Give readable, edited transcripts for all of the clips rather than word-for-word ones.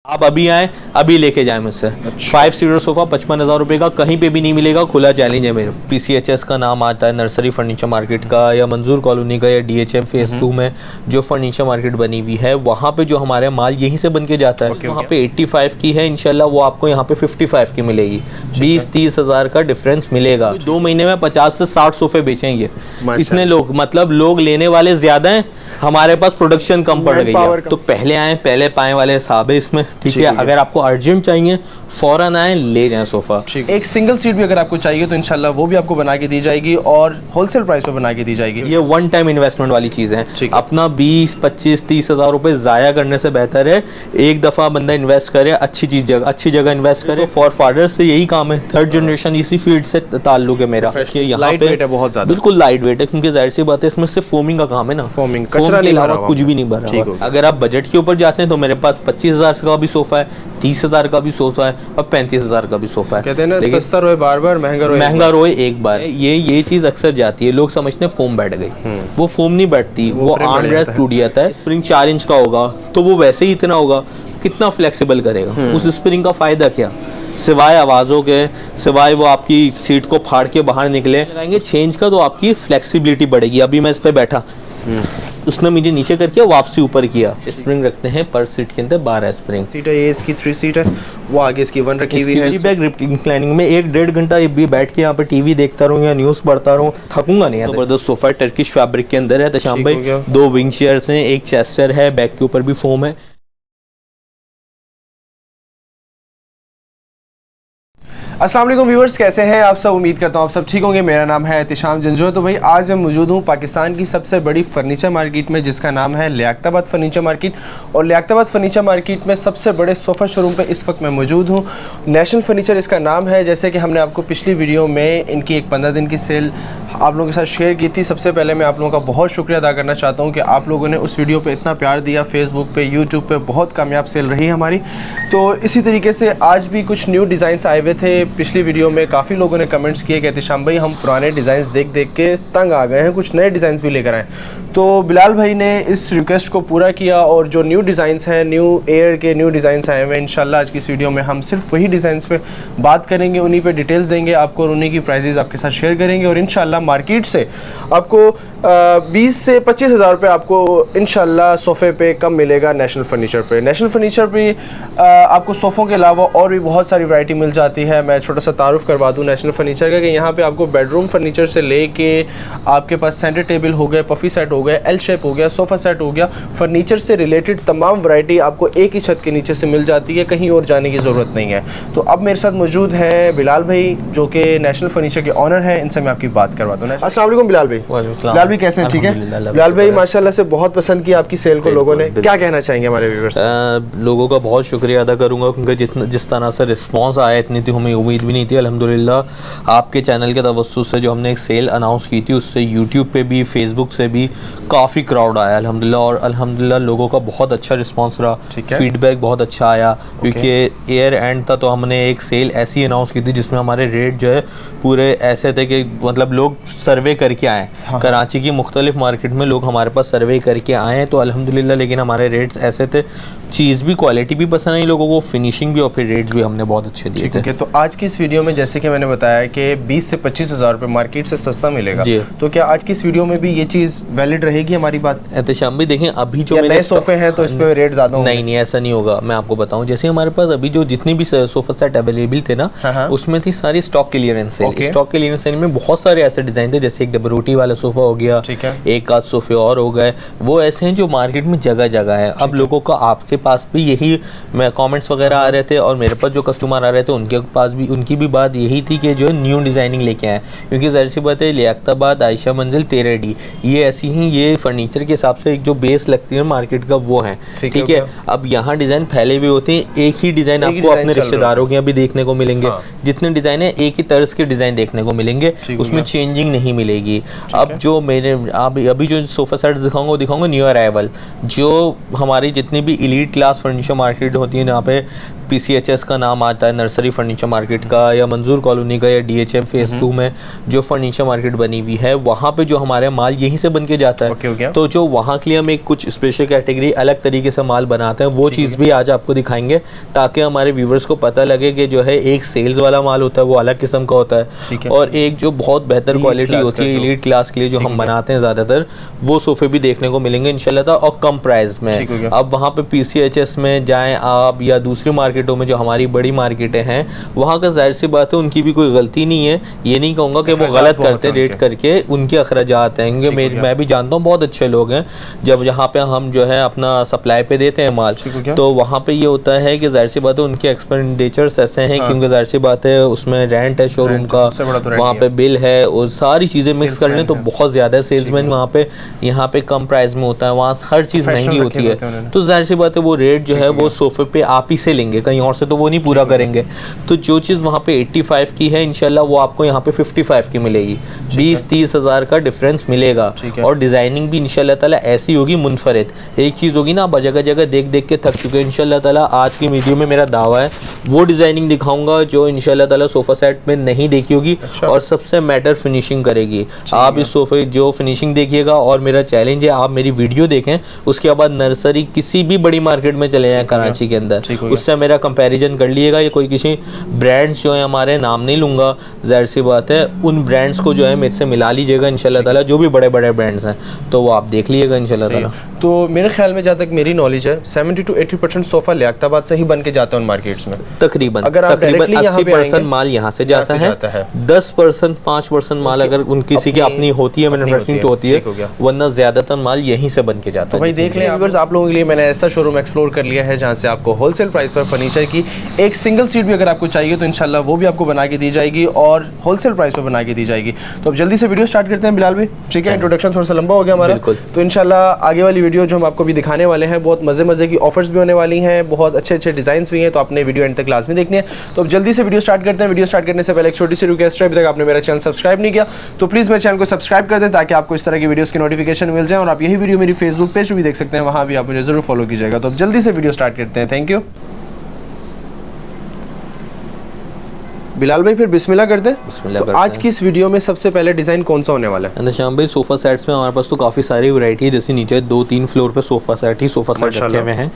आप अभी आए अभी लेके जाए मुझसे। अच्छा। 5 सीटर सोफा 55,000 रुपए का कहीं पे भी नहीं मिलेगा, खुला चैलेंज है मेरे। PCHS का नाम आता है, नर्सरी फर्नीचर मार्केट का, या मंजूर कॉलोनी का, या DHM फेज 2 में जो फर्नीचर मार्केट बनी हुई है वहाँ पे जो हमारे माल यहीं से बन के जाता है। वहाँ पे 85 की है, इंशाल्लाह वो आपको यहाँ पे 55 की मिलेगी। 20-30 हजार का डिफरेंस मिलेगा। 2 महीने में 50 से 60 सोफे बेचेंगे इतने लोग, मतलब लोग लेने वाले ज्यादा हैं, हमारे पास प्रोडक्शन कम पड़ गई है। तो पहले आए पहले पाए वाले हिसाब है इसमें, ठीक है। अगर आपको अर्जेंट चाहिए फौरन आए, ले जाएं सोफा। एक सिंगल सीट भी अगर आपको चाहिए तो इंशाल्लाह वो भी आपको बना के दी जाएगी और होलसेल प्राइस पे बना के दी जाएगी। ये वन टाइम इन्वेस्टमेंट वाली चीज़ है। अपना 20-25-30 हजार रुपए जाया करने से बेहतर है एक दफा बंदा इन्वेस्ट करे, अच्छी जगह इन्वेस्ट करे। फॉर फादर्स से यही काम है, थर्ड जनरेशन इसी फील्ड से ताल्लुक है मेरा। लाइट वेट है बहुत ज्यादा, बिल्कुल लाइट वेट है, क्योंकि जाहिर सी बात है इसमें सिर्फ फोमिंग का काम है ना, फोमिंग के अलावा कुछ भी नहीं बना। अगर आप बजट के ऊपर जाते हैं तो मेरे पास 25,000 का भी सोफा है, 30,000 का भी सोफा है और 35,000 का भी सोफा है। कहते हैं ना, सस्ता रोए बार बार, महंगा रोए एक बार। ये चीज अक्सर जाती है, लोग समझते हैं फोम बैठ गई, वो फोम नहीं बैठती, वो आर्मरेस्ट टूट जाता है। स्प्रिंग 4 इंच का होगा तो वो वैसे ही इतना होगा, कितना फ्लेक्सिबल करेगा, उस स्प्रिंग का फायदा क्या, सिवाय आवाज़ों के, सिवाय वो आपकी सीट को फाड़ के बाहर निकले। लगाएंगे चेंज का तो आपकी फ्लेक्सिबिलिटी बढ़ेगी। अभी मैं इस पे बैठा, उसने मुझे नीचे करके वापसी ऊपर किया। स्प्रिंग रखते हैं पर सीट के अंदर 12 स्प्रिंग। सीट है ये, इसकी 3 सीट है, वो आगे इसकी 1 रखी हुई है। बैक रिक्लाइनिंग में 1-1.5 घंटा भी बैठ के यहाँ पे टीवी देखता रहूँ या न्यूज़ पढ़ता रहूँ, थकूंगा नहीं। जबरदस्त सोफा टर्किश फैब्रिक के अंदर है तशाम भाई। 2 विंग चेयर्स हैं, एक चेस्टर है, बैक के ऊपर भी फोम है। अस्सलाम वालेकुम व्यूअर्स, कैसे हैं आप सब? उम्मीद करता हूँ आप सब ठीक होंगे। मेरा नाम है एहतिशाम जंजो। तो भाई आज मैं मौजूद हूँ पाकिस्तान की सबसे बड़ी फर्नीचर मार्केट में, जिसका नाम है लियाकताबाद फर्नीचर मार्केट। और लियाकताबाद फर्नीचर मार्केट में सबसे बड़े सोफ़ा शोरूम पे इस वक्त मैं मौजूद हूँ। नेशनल फर्नीचर इसका नाम है। जैसे कि हमने आपको पिछली वीडियो में इनकी एक 15 दिन की सेल आप लोगों के साथ शेयर की थी। सबसे पहले मैं आप लोगों का बहुत शुक्रिया अदा करना चाहता हूँ कि आप लोगों ने उस वीडियो पे इतना प्यार दिया। फेसबुक पे, यूट्यूब पे बहुत कामयाब सेल रही हमारी। तो इसी तरीके से आज भी कुछ न्यू डिज़ाइंस आए हुए थे। पिछली वीडियो में काफ़ी लोगों ने कमेंट्स किए, कहते शाम भाई हम पुराने डिज़ाइंस देख देख के तंग आ गए हैं, कुछ नए डिज़ाइंस भी लेकर आए। तो बिलाल भाई ने इस रिक्वेस्ट को पूरा किया और जो न्यू डिज़ाइंस हैं, न्यू एयर के न्यू डिज़ाइंस आए हुए हैं, इंशाल्लाह आज की इस वीडियो में हम सिर्फ वही डिज़ाइंस पे बात करेंगे, उन्हीं पे डिटेल्स देंगे आपको और उन्हीं की प्राइजेज़ आपके साथ शेयर करेंगे। और इंशाल्लाह मार्केट से आपको 20 से 25 हज़ार रुपये आपको इंशाल्लाह सोफ़े पे कम मिलेगा नेशनल फर्नीचर पे। नेशनल फर्नीचर पे आपको सोफ़ों के अलावा और भी बहुत सारी वैरायटी मिल जाती है। मैं छोटा सा तारुफ करवा दूँ नेशनल फर्नीचर का कि यहाँ पे आपको बेडरूम फर्नीचर से लेके आपके पास सेंटर टेबल हो गए, पफ़ी सेट हो गए, एल शेप हो गया, सोफ़ा सेट हो गया, फर्नीचर से रिलेटेड तमाम वैरायटी आपको एक ही छत के नीचे से मिल जाती है, कहीं और जाने की ज़रूरत नहीं है। तो अब मेरे साथ मौजूद है बिलाल भाई, जो कि नेशनल फर्नीचर के ऑनर हैं। इनसे मैं आपकी बात करवा दूँ। अस्सलाम वालेकुम बिलाल भाई। बिलाल भाई कैसे हैं? ठीक है बिलाल भाई, माशाल्लाह से बहुत पसंद की आपकी सेल को लोगों ने। क्या कहना चाहेंगे हमारे व्यूअर्स? लोगों का बहुत शुक्रिया अदा करूंगा, क्योंकि जिस तरह से रिस्पांस आया इतनी थी हमें उम्मीद भी नहीं थी। अल्हम्दुलिल्लाह आपके चैनल के तवज्जुह से जो हमने एक सेल अनाउंस की थी, उससे यूट्यूब पे भी, फेसबुक से भी काफ़ी क्राउड आया अल्हम्दुलिल्लाह। और अल्हम्दुलिल्लाह लोगों का बहुत अच्छा रिस्पांस रहा, फीडबैक बहुत अच्छा आया। क्योंकि एयर एंड था तो हमने एक सेल ऐसी अनाउंस की थी जिसमें हमारे रेट जो है पूरे ऐसे थे कि मतलब लोग सर्वे करके आए। कराची की मुख्तलिफ मार्केट में लोग हमारे पास सर्वे करके आए हैं, तो अल्हम्दुलिल्लाह लेकिन हमारे रेट्स ऐसे थे, चीज़ भी, क्वालिटी भी पसंद आई लोगों को, फिनिशिंग भी और फिर रेट्स भी हमने बहुत अच्छे दिए थे। तो आज की इस वीडियो में जैसे कि मैंने बताया कि 20 से 25 हज़ार रुपये मार्केट से सस्ता मिलेगा, तो क्या आज की इस वीडियो में भी ये चीज़ वैलिड रहेगी हमारी बात? एहतिशाम भी देखें, अभी जो नए सोफे हैं तो इस पे रेट ज़्यादा होंगे? नहीं, ऐसा नहीं होगा। मैं आपको बताऊं, जैसे हमारे पास अभी जो जितनी भी सोफा सेट अवेलेबल थे ना, उसमें थी सारी stock clearance sale. Stock clearance sale में बहुत सारे ऐसे डिजाइन थे, जैसे एक डबल रोटी वाला सोफा हो गया, एक आध सोफे और हो गए, वो ऐसे हैं जो मार्केट में जगह जगह है। अब लोगों का, आपके पास भी यही मैं कमेंट्स वगैरह आ रहे थे और मेरे पास जो कस्टमर आ रहे थे उनके पास भी, उनकी भी बात यही थी कि जो है न्यू डिज़ाइनिंग लेके आए। क्योंकि ज़ाहिर सी बात है, लियाकताबाद, आयशा मंजिल, 13D ये ऐसी हैं, ये फर्नीचर के हिसाब से एक जो बेस लगती है मार्केट का वो है, ठीक है। अब यहाँ डिज़ाइन फैले हुए होते हैं, एक ही डिज़ाइन आपको अपने रिश्तेदारों के यहाँ भी देखने को मिलेंगे। जितने डिज़ाइन है एक ही तर्ज के डिज़ाइन देखने को मिलेंगे, उसमें चेंजिंग नहीं मिलेगी। अब जो मेरे अभी जो सोफ़ा सेट दिखाऊंगा न्यू अराइवल, जो हमारी जितनी भी इलीट क्लास फर्नीचर मार्केट होती है, यहाँ पे PCHS का नाम आता है नर्सरी फर्नीचर मार्केट का, या मंजूर कॉलोनी का, या DHM फेज 2 में जो फर्नीचर मार्केट बनी हुई है वहाँ पे जो हमारे माल यहीं से बन के जाता है। तो जो वहाँ के लिए हम एक कुछ स्पेशल कैटेगरी अलग तरीके से माल बनाते हैं, वो चीज़ भी आज आपको दिखाएंगे ताकि हमारे व्यूवर्स को पता लगे कि जो है एक सेल्स वाला माल होता है वो अलग किस्म का होता है, और एक जो बहुत बेहतर क्वालिटी होती है एलीट क्लास के लिए जो हम बनाते हैं ज़्यादातर, वो सोफे भी देखने को मिलेंगे इंशाल्लाह, और कम प्राइस में। अब वहाँ पे PCHS में जाएं आप या दूसरी मार्केटों में जो हमारी बड़ी मार्केटें हैं, वहाँ का जाहिर सी बात है उनकी भी कोई गलती नहीं है, ये नहीं कहूँगा कि वो गलत करते हैं रेट करके, उनके अखराजात हैं, क्योंकि मैं भी जानता हूँ बहुत अच्छे लोग हैं, जब यहाँ पे हम जो है अपना सप्लाई पे देते हैं माल, तो वहाँ पे ये होता है कि जाहिर सी बात है उनके एक्सपेंडिचर्स ऐसे हैं, क्योंकि जाहिर सी बात है उसमें रेंट है शोरूम का, वहाँ पे बिल है, और सारी चीज़ें मिक्स कर लें तो बहुत ज़्यादा है। सेल्समैन वहाँ पे, यहाँ पे कम प्राइस में होता है, वहाँ हर चीज़ महंगी होती है, तो जाहिर सी बात है वो रेट जो है वो सोफे पे आप ही से लेंगे, कहीं और से तो वो नहीं पूरा करेंगे। तो जो चीज़ वहाँ पे 85 की है इंशाल्लाह वो आपको यहाँ पे 55 की मिलेगी, 20-30 हज़ार का डिफरेंस मिलेगा, और डिज़ाइनिंग भी इंशाल्लाह ताला ऐसी होगी मुनफरिद। एक चीज़ होगी ना, आप जगह जगह देख देख के थक चुके हैं, इंशाल्लाह ताला आज की वीडियो में मेरा दावा है वो डिज़ाइनिंग दिखाऊंगा जो इंशाल्लाह ताला सोफ़ा सेट में नहीं देखी होगी, और सबसे मैटर फिनिशिंग करेगी। आप इस सोफे जो फिनिशिंग देखिएगा, और मेरा चैलेंज है आप मेरी वीडियो देखें, उसके बाद नर्सरी किसी भी बड़ी मार्केट में चले जाएं कराची के अंदर, उससे मेरा कंपैरिजन कर लीजिएगा। ये कोई किसी ब्रांड्स जो है हमारे नाम नहीं लूँगा, जाहिर सी बात है उन ब्रांड्स को जो है मेरे से मिला लीजिएगा इंशाल्लाह ताला, जो भी बड़े बड़े ब्रांड्स हैं तो वो आप देख लीजिएगा इंशाल्लाह ताला। तो मेरे ख्याल में जहाँ तक मेरी नॉलेज है 70 to 80% सोफा लियाकताबाद से ही बन के जाता है उन मार्केट्स में, तकरीबन अगर आप तकरीबन 80% माल यहाँ से जाता है, 10% 5% माल अगर उन किसी की अपनी होती है, मैन्युफैक्चरिंग होती है, वरना ज्यादातर माल यहीं से बन के जाता है। तो भाई देख लें व्यूअर्स, आप लोगों के लिए मैंने ऐसा शोरूम एक्सप्लोर कर लिया है जहाँ से आपको होलसेल प्राइस पर फर्नीचर की एक सिंगल सीट भी अगर आपको चाहिए तो इंशाल्लाह वो भी आपको बना के दी जाएगी, और होलसेल प्राइस पर बना के दी जाएगी। तो अब जल्दी से वीडियो स्टार्ट करते हैं बिलाल भाई, ठीक है? इंट्रोडक्शन थोड़ा सा लंबा हो गया हमारा, तो इंशाल्लाह आगे वाली वीडियो जो हम आपको भी दिखाने वाले हैं बहुत मजे की ऑफर्स भी होने वाली हैं, बहुत अच्छे अच्छे डिजाइन भी हैं, तो आपने वीडियो एंड तक क्लास में देखनी है। तो अब जल्दी से वीडियो स्टार्ट करते हैं। वीडियो स्टार्ट करने से पहले एक छोटी सी रिक्वेस्ट है, अभी तक आपने मेरा चैनल सब्सक्राइब नहीं किया तो प्लीज़ मेरे चैनल को सब्सक्राइब कर दें ताकि आपको इस तरह की वीडियोस की नोटिफिकेशन मिल जाए, और आप यही वीडियो मेरी फेसबुक पेज पर भी देख सकते हैं, वहाँ भी आप मुझे जरूर फॉलो कीजिएगा। तो अब जल्दी से वीडियो स्टार्ट करते हैं। थैंक यू बिलाल भाई, फिर बिस्मिल्लाह करते हैं। बिस्मिल्लाह तो आज की इस वीडियो में सबसे पहले डिज़ाइन कौन सा होने वाला है? शाम भाई सोफ़ा सेट्स में हमारे पास तो काफ़ी सारी वैरायटी है, जैसे नीचे 2-3 फ्लोर पे सोफ़ा सेट रखे हुए हैं,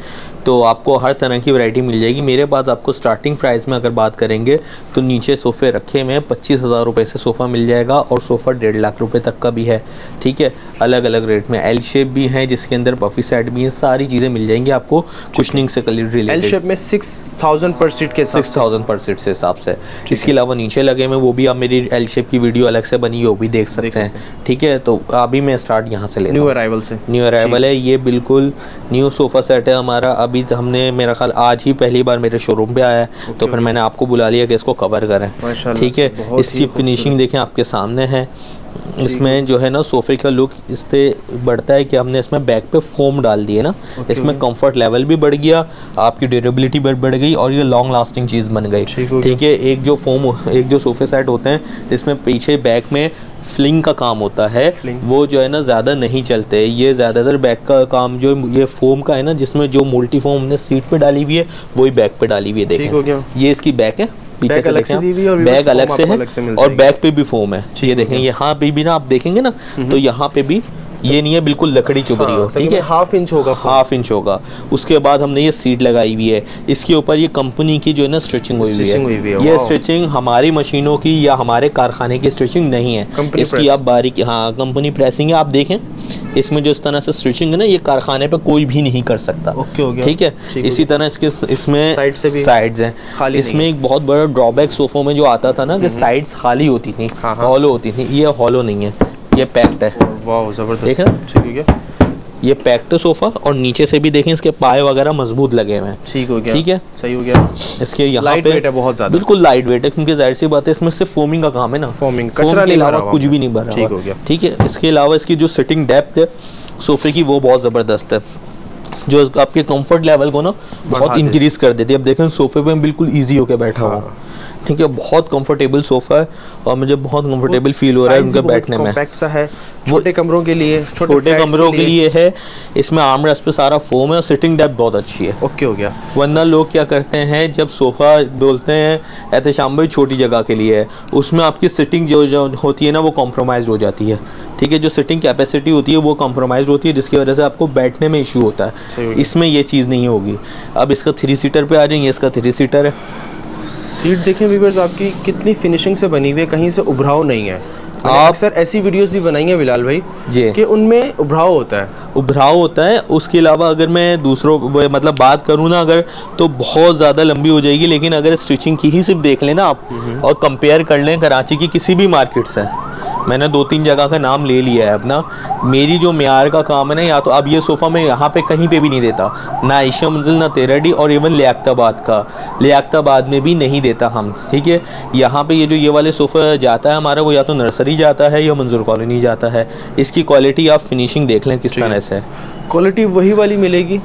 तो आपको हर तरह की वैरायटी मिल जाएगी मेरे पास। आपको स्टार्टिंग प्राइस में अगर बात करेंगे तो नीचे सोफ़े रखे हुए हैं 25,000 रुपये से सोफ़ा मिल जाएगा, और सोफ़ा 1.5 लाख रुपये तक का भी है, ठीक है? अलग अलग रेट में एल शेप भी है जिसके अंदर पफी सेट भी है, सारी चीज़ें मिल जाएंगी आपको कुशनिंग से रिलेटेड। एल शेप में 6,000 पर सीट के 6,000 पर सीट से हिसाब से। इसके अलावा नीचे लगे में वो भी आप मेरी एल शेप की वीडियो अलग से बनी है वो भी देख सकते हैं, ठीक है? तो अभी मैं स्टार्ट यहाँ से लेता हूँ, न्यू अराइवल है, ये बिल्कुल न्यू सोफ़ा सेट है हमारा। अभी हमने मेरा ख्याल आज ही पहली बार मेरे शोरूम पे आया है, तो फिर मैंने आपको बुला लिया कि इसको कवर करें, ठीक है? इसकी फिनिशिंग देखें आपके सामने है, इसमें जो है ना सोफ़े का लुक इससे बढ़ता है कि हमने इसमें बैक पे फोम डाल दी है ना, इसमें कंफर्ट लेवल भी बढ़ गया, आपकी ड्यूरेबिलिटी बढ़ गई, और ये लॉन्ग लास्टिंग चीज़ बन गई, ठीक है? एक जो सोफ़े सेट होते हैं इसमें पीछे बैक में फ्लिंग का काम होता है, वो जो है ना ज़्यादा नहीं चलते, ये ज़्यादातर बैक का काम जो ये फोम का है ना, जिसमें जो मल्टी फोम हमने सीट पे डाली हुई है वही बैक पे डाली हुई है। देखें ये इसकी बैक है, पीछे से देखें बैग अलग से है, और बैक पे भी फोम है, ये देखें यहाँ पे भी ना आप देखेंगे ना तो यहाँ पे भी ये नहीं है बिल्कुल लकड़ी चुभ रही हो, ठीक है? हाफ इंच होगा। उसके बाद हमने ये सीट लगाई हुई है, इसके ऊपर ये कंपनी की जो है ना स्टिचिंग हुई है। ये स्टिचिंग हमारी मशीनों की या हमारे कारखाने की स्टिचिंग नहीं है, इसकी आप बारीकी, हाँ कंपनी प्रेसिंग है। आप देखें इसमें जो इस तरह से स्टिचिंग है ना, ये कारखाने पे कोई भी नहीं कर सकता, ठीक है? इसी तरह इसमें साइड्स हैं। इसमें एक बहुत बड़ा ड्रॉबैक सोफों में जो आता था ना कि साइड्स खाली होती थी, हॉलो होती थी, ये हॉलो नहीं है, ये पैक्ड है। वाह जबरदस्त, देख रहे हैं? ये पैक्ड सोफा, और नीचे से भी देखें इसके पाए वगैरह मजबूत लगे हुए हैं, ठीक हो गया, ठीक है? सही हो गया। इसके यहाँ लाइट वेट है बहुत ज्यादा, बिल्कुल लाइट वेट है, क्योंकि जाहिर सी बात है इसमें सिर्फ फोमिंग का काम है ना, फोम के अलावा कुछ भी नहीं भरा, ठीक हो गया, ठीक है? इसके अलावा इसकी जो सिटिंग डेप्थ है सोफे की वो बहुत ज़बरदस्त है, जो आपके कंफर्ट लेवल को ना बहुत इंक्रीज कर देती है। अब देखें सोफे पे बिल्कुल ईजी होकर बैठा हुआ, ठीक है, बहुत कंफर्टेबल सोफा है और मुझे बहुत कंफर्टेबल फील हो रहा है उनके बैठने में। कॉम्पैक्ट सा है, छोटे कमरों के लिए, छोटे कमरों के लिए है। इसमें आर्म रेस्ट पे सारा फोम है और सिटिंग डेप्थ बहुत अच्छी है। ओके हो गया। वरना लोग क्या करते हैं, जब सोफ़ा बोलते हैं एहतशाम भाई छोटी जगह के लिए है, उसमें आपकी सिटिंग जो होती है ना वो कॉम्प्रोमाइज़ हो जाती है। ठीक है, जो सिटिंग कैपेसिटी होती है वो कॉम्प्रोमाइज़ होती है, जिसकी वजह से आपको बैठने में इशू होता है। इसमें ये चीज़ नहीं होगी। अब इसका 3 सीटर पे आ जाएंगे, इसका 3 सीटर है। सीट देखें व्यूअर्स आपकी कितनी फिनिशिंग से बनी हुई है, कहीं से उभराव नहीं है। आप अक्सर ऐसी वीडियोस भी बनाएंगे बिलाल भाई जी कि उनमें उभराव होता है। उसके अलावा अगर मैं दूसरों मतलब बात करूँ ना अगर, तो बहुत ज़्यादा लंबी हो जाएगी, लेकिन अगर स्टिचिंग की ही सिर्फ देख लें ना आप और कंपेयर कर लें कराची की किसी भी मार्केट से, मैंने 2-3 जगह का नाम ले लिया है अपना, मेरी जो म्यार का काम है ना, या तो अब ये सोफ़ा मैं यहाँ पे कहीं पे भी नहीं देता, ना आयशा मंजिल, ना तेराडी, और इवन लियाकताबाद में भी नहीं देता हम। ठीक है, यहाँ पे ये वाले सोफ़ा जाता है हमारा, वो या तो नर्सरी जाता है या मंजूर कॉलोनी जाता है। इसकी क्वालिटी आप फिनिशिंग देख लें किस तरह से, क्वालिटी वही वाली मिलेगी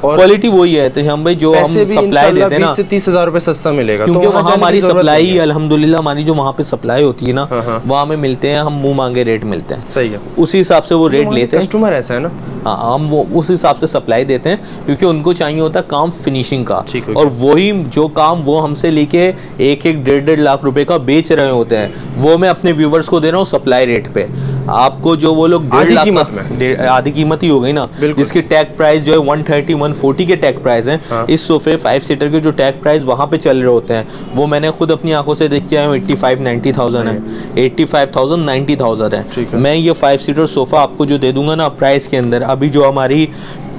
और क्वालिटी वही है। तो हम भाई जो हम सप्लाई देते हैं ना, 20 से 30 हज़ार रुपए सस्ता मिलेगा, क्योंकि वहाँ हमारी सप्लाई अल्हम्दुलिल्लाह हमारी जो वहाँ पे सप्लाई होती है ना, वहाँ हमें मिलते हैं, हम मुंह मांगे रेट मिलते हैं। सही है, उसी हिसाब से वो रेट लेते हैं। कस्टमर ऐसा है ना, हाँ, हम वो उस हिसाब से सप्लाई देते हैं, क्योंकि उनको चाहिए होता है काम फिनिशिंग का, और वही जो काम वो हमसे लेके 1-1, 1.5 लाख रुपए का बेच रहे होते हैं, वो मैं अपने व्यूवर्स को दे रहा हूँ सप्लाई रेट पे। आपको जो वो लोग 1.5 लाख में आधी कीमत ही हो गई ना, जिसकी टैग प्राइस जो है 130-140 के टैग प्राइस है। हाँ। इस सोफे 5 सीटर के जो टैग प्राइस वहाँ पे चल रहे होते हैं, वो मैंने खुद अपनी आंखों से देख के आया हूँ, 85-90,000 है, 85,000-90,000 है। मैं ये 5 सीटर सोफा आपको जो दे दूंगा ना प्राइस के अंदर, अभी जो हमारी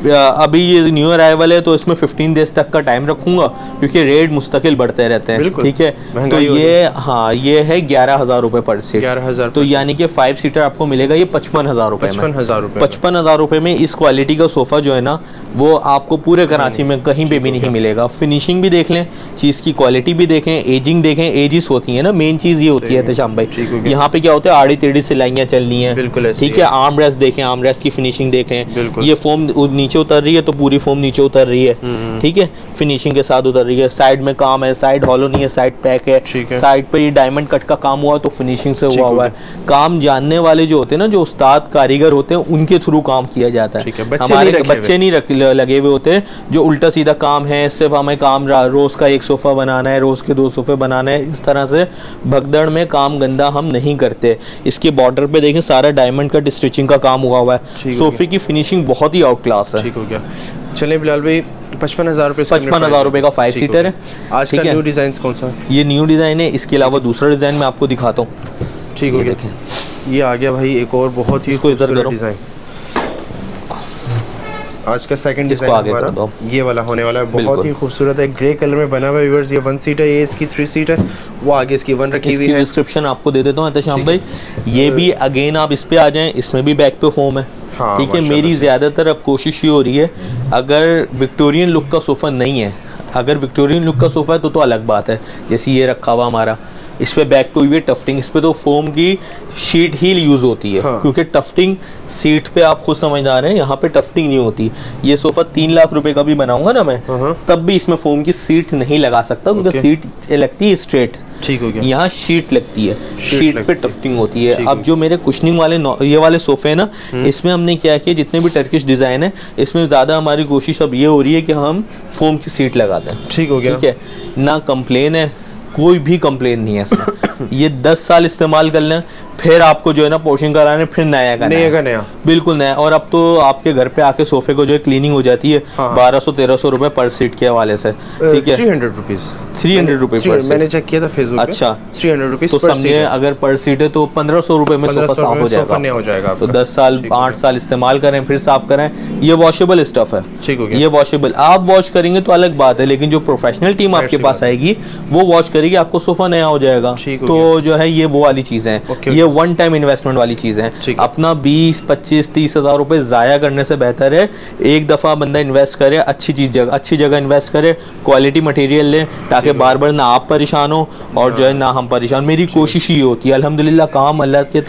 अभी ये न्यू अराइवल है, तो इसमें 15 डेज तक का टाइम रखूंगा, क्योंकि रेट मुस्तकिल बढ़ते रहते हैं। ठीक है, तो ये हाँ ये है 11,000 रुपए पर सीट। 11,000, तो यानी कि 5 सीटर आपको मिलेगा ये 55,000 रुपए में। 55,000 रुपए में इस क्वालिटी का सोफा जो है ना, वो आपको पूरे कराची में कहीं पे भी नहीं मिलेगा। फिनिशिंग भी देख लें, चीज की क्वालिटी भी देखें, एजिंग देखें, एजिस होती है ना, मेन चीज ये होती है तशाम भाई। यहाँ पे क्या होता है, आड़ी टेढ़ी सिलाइयाँ चलनी है। ठीक है, आर्म रेस्ट देखें, आर्म रेस्ट की फिनिशिंग देखें, ये फोम नीचे उतर रही है तो पूरी फोम नीचे उतर रही है। ठीक है, फिनिशिंग के साथ उतर रही है। साइड में काम है, साइड हॉलो नहीं है, साइड पैक है। साइड पे ये डायमंड कट का काम हुआ तो फिनिशिंग से हुआ है। काम जानने वाले जो होते हैं ना, जो उस्ताद कारीगर होते हैं, उनके थ्रू काम किया जाता है। हमारे बच्चे नहीं लगे हुए होते हैं जो उल्टा सीधा काम है, सिर्फ हमें काम रोज का 1 सोफा बनाना है, रोज के 2 सोफे बनाना है, इस तरह से भगदड़ में काम गंदा हम नहीं करते। इसके बॉर्डर पे देखें सारा डायमंड कट स्टिचिंग का काम हुआ है। सोफे की फिनिशिंग बहुत ही आउट क्लास है। ठीक हो गया। चलिए बिलाल भाई, 55,000 रुपए 55,000 रुपए का 5 सीटर है। आज का न्यू डिजाइन कौन सा? ये न्यू डिजाइन है। इसके अलावा दूसरा डिजाइन मैं आपको दिखाता हूँ। ठीक हो गया, ये आ गया भाई एक और बहुत ही खूबसूरत डिजाइन। आज का सेकंड डिजाइन हमारा ये वाला होने वाला है, बहुत ही खूबसूरत है, ग्रे कलर में बना हुआ है व्यूअर्स। ये 1 सीट है, ये इसकी 3 सीट है, वो आगे इसकी 1 रखी हुई है। डिस्क्रिप्शन आपको दे देता हूँ एहतशाम भाई। ये भी अगेन आप इस पे आ जाएं, इसमें भी बैक पे फोम है। हाँ, ठीक है, मेरी ज्यादातर अब कोशिश ये हो रही है, अगर विक्टोरियन लुक का सोफा नहीं है, अगर विक्टोरियन लुक का सोफा है तो अलग बात है। जैसे ये रखा हुआ हमारा, इस पे बैक पे हुई है टफ्टिंग, इस पे तो फोम की शीट ही यूज होती है। हाँ। क्योंकि टफ्टिंग सीट पे आप खुद समझदार हैं, यहाँ पे टफ्टिंग नहीं होती। ये सोफा 3 लाख रुपए का भी बनाऊंगा ना मैं, तब भी इसमें फोम की सीट नहीं लगा सकता, क्योंकि सीट लगती है स्ट्रेट। ठीक हो गया, यहाँ शीट लगती है, शीट पे टफ्टिंग होती है। अब जो मेरे कुशनिंग वाले ये वाले सोफे है ना, इसमें हमने क्या किया, जितने भी टर्किश डिजाइन है इसमें ज्यादा हमारी कोशिश अब ये हो रही है कि हम फोम की सीट लगा दें। ठीक हो गया, ठीक है ना, कंप्लेन है, कोई भी कंप्लेन नहीं है इसमें। ये 10 साल इस्तेमाल कर लें, फिर आपको जो है ना पोशिंग कराने, फिर नया का नया, बिल्कुल नया। और अब तो आपके घर पे आके सोफे को जो है क्लीनिंग हो जाती है। हाँ। 1200-1300 रुपए पर सीट के हवाले से। ठीक है, 300 रुपीज मैंने चेक किया था फेसबुक पे। अच्छा, 300 रुपीज तो समझिए अगर पर सीट है तो 1500 रुपए में सोफा साफ हो जाएगा। तो 10 साल 8 साल इस्तेमाल करें, फिर साफ करें। ये वॉशेबल स्टफ है। ठीक हो गया, ये वॉशेबल, आप वॉश करेंगे तो अलग बात है, लेकिन जो प्रोफेशनल टीम आपके पास आएगी वो वॉश करेगी, आपको सोफा नया हो जाएगा। तो जो है ये वो वाली चीजें हैं। ये वन टाइम इन्वेस्टमेंट वाली चीज़ है। अपना 20-25-30 हज़ार रुपये ज़ाया करने से बेहतर है एक दफ़ा बंदा इन्वेस्ट करे, अच्छी जगह इन्वेस्ट करे, क्वालिटी मटेरियल ले, ताकि बार बार ना आप परेशान हो और जो है ना हम परेशान। मेरी कोशिश ही होती है, अल्हम्दुलिल्लाह काम अल्लाह के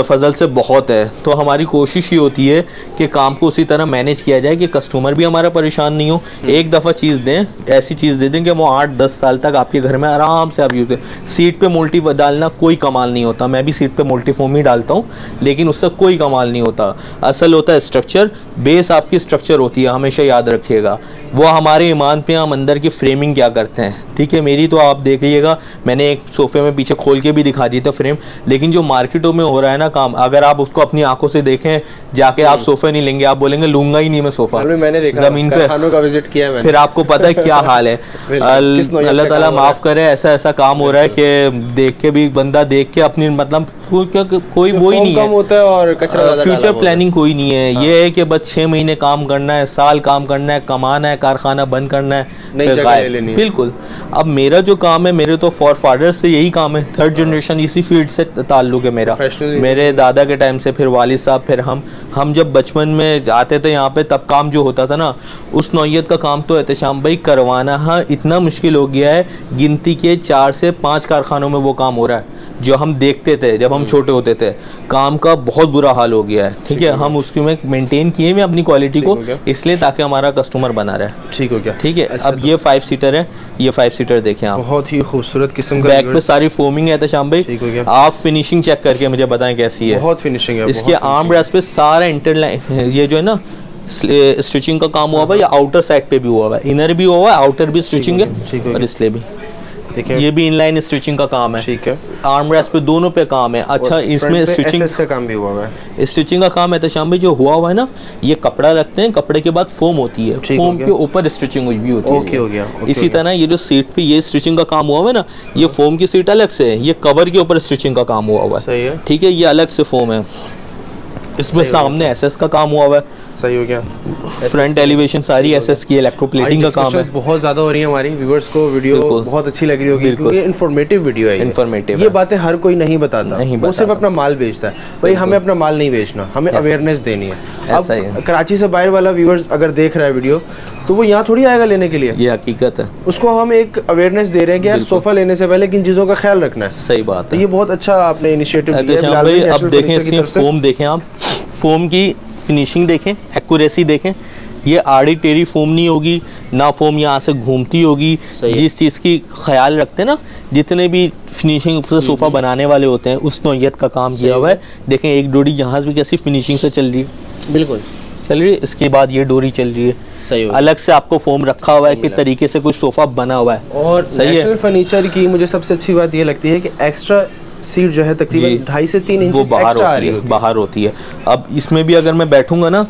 फजल से बहुत है, तो हमारी कोशिश ही होती है कि काम को उसी तरह मैनेज किया जाए कि कस्टमर भी हमारा परेशान नहीं हो। एक दफ़ा चीज़ दें, ऐसी चीज़ दे दें कि वो 8-10 साल तक आपके घर में आराम से आप यूज़ करें। सीट पे मोल्टी डालना कोई कमाल नहीं होता, मैं भी सीट पे मोल्टी फोम ही डालता हूँ, लेकिन उससे कोई कमाल नहीं होता। असल होता है स्ट्रक्चर, बेस आपकी स्ट्रक्चर होती है, हमेशा याद रखिएगा। वो हमारे ईमान पे हम अंदर की फ्रेमिंग क्या करते हैं, ठीक है। मेरी तो आप देखिएगा, मैंने एक सोफ़े में पीछे खोल के भी दिखा दी था फ्रेम, लेकिन जो मार्केटों में हो रहा है ना काम, अगर आप उसको अपनी आंखों से देखें जाके, आप सोफ़े नहीं लेंगे, आप बोलेंगे लूंगा ही नहीं मैं सोफ़ा। मैंने देखा ज़मीन पे खानों का विजिट किया मैंने, फिर आपको पता है क्या हाल है। अल्लाह ताला माफ़ करे, ऐसा काम हो रहा है कि देख के भी बंदा देख के अपनी मतलब कोई वो ही नहीं है होता है और कचरा फ्यूचर प्लानिंग कोई नहीं है। हाँ। ये है कि बस 6 महीने काम करना है, साल काम करना है, कमाना है, कारखाना बंद करना है, बिल्कुल। अब मेरा जो काम है, मेरे तो फॉर फादर से यही काम है, 3rd जनरेशन इसी फील्ड से ताल्लुक है मेरा। मेरे दादा के टाइम से, फिर वालिद साहब, फिर हम जब बचपन में जाते थे यहाँ पे, तब काम जो होता था ना, उस नौइयत का काम तो एहतशाम भाई करवाना हाँ इतना मुश्किल हो गया है। गिनती के 4 से 5 कारखानों में वो काम हो रहा है जो हम देखते थे जब हम छोटे होते थे। काम का बहुत बुरा हाल हो गया है, ठीक है। हम उसकी में मेंटेन किए में अपनी क्वालिटी को, इसलिए ताकि हमारा कस्टमर बना रहे। ठीक हो गया, ठीक है। अब ये 5 सीटर है, ये 5 सीटर देखें आप, बहुत ही खूबसूरत किस्म का। बैक पे सारी फोमिंग है तशाम भाई, आप फिनिशिंग चेक करके मुझे बताएं कैसी है। बहुत फिनिशिंग है इसके आर्म रेस्ट पे सारा इंटरलाइन, ये जो है ना स्टिचिंग का काम हुआ हुआ है, या आउटर साइड पे भी हुआ हुआ है, इनर भी हुआ हुआ है, आउटर भी स्टिचिंग है, और इसलिए भी ये भी इनलाइन स्टिचिंग का काम है। ठीक है। आर्म रेस्ट पे दोनों पे काम है। अच्छा, इसमें स्टिचिंग का काम भी हुआ है, स्टिचिंग का काम है तशाम भाई जो हुआ हुआ है ना, ये कपड़ा लगते हैं, कपड़े के बाद फोम होती है, फोम के ऊपर स्टिचिंग हुई भी होती है। ओके हो गया। इसी तरह ये जो सीट पे ये स्टिचिंग का काम हुआ हुआ है ना, ये फोम की सीट अलग से है, ये कवर के ऊपर स्टिचिंग का काम हुआ हुआ है, ठीक है। ये अलग से फोम है, इसमें सामने एसएस का काम हुआ हुआ है। सही हो गया। फ्रंट एलिवेशन सारी एसएस की, इलेक्ट्रोप्लेटिंग का काम है। बहुत ज्यादा हो रही है, हमारी व्यूअर्स को वीडियो बहुत अच्छी लग रही होगी, क्योंकि ये इन्फॉर्मेटिव वीडियो है। इन्फॉर्मेटिव ये बातें हर कोई नहीं बताता, वो सिर्फ अपना माल बेचता है। भाई हमें अपना माल नहीं बेचना, हमें अवेयरनेस देनी है। अब कराची से बाहर वाला व्यूअर्स अगर देख रहा है वीडियो, तो वो यहाँ थोड़ी आएगा लेने के लिए, ये हकीकत है। उसको हम एक अवेयरनेस दे रहे हैं कि यार सोफा लेने से पहले किन चीज़ों का ख्याल रखना है। सही बात है। तो ये बहुत अच्छा आपने इनिशिएटिव लिया है। अब देखें इसकी फोम देखें आप, फोम की फिनिशिंग देखें, एक्यूरेसी देखें, ये आड़ी टेढ़ी फोम नहीं होगी ना, फोम यहाँ से घूमती होगी। जिस चीज़ की ख्याल रखते हैं ना, जितने भी फिनिशिंग से सोफ़ा बनाने वाले होते हैं, उस नौइयत का काम किया हुआ है। देखें एक डोरी यहाँ भी कैसी फिनिशिंग से चल रही है, बिल्कुल चल रही है। इसके बाद ये डोरी चल रही है, सही है। अलग से आपको फोम रखा हुआ है कि तरीके से कुछ सोफ़ा बना हुआ है। और सही है। फर्नीचर की मुझे सबसे अच्छी बात ये लगती है कि एक्स्ट्रा सीट जो है तकरीबन 2.5 से 3 इंच वो बाहर होती है। अब इसमें भी अगर मैं बैठूंगा ना,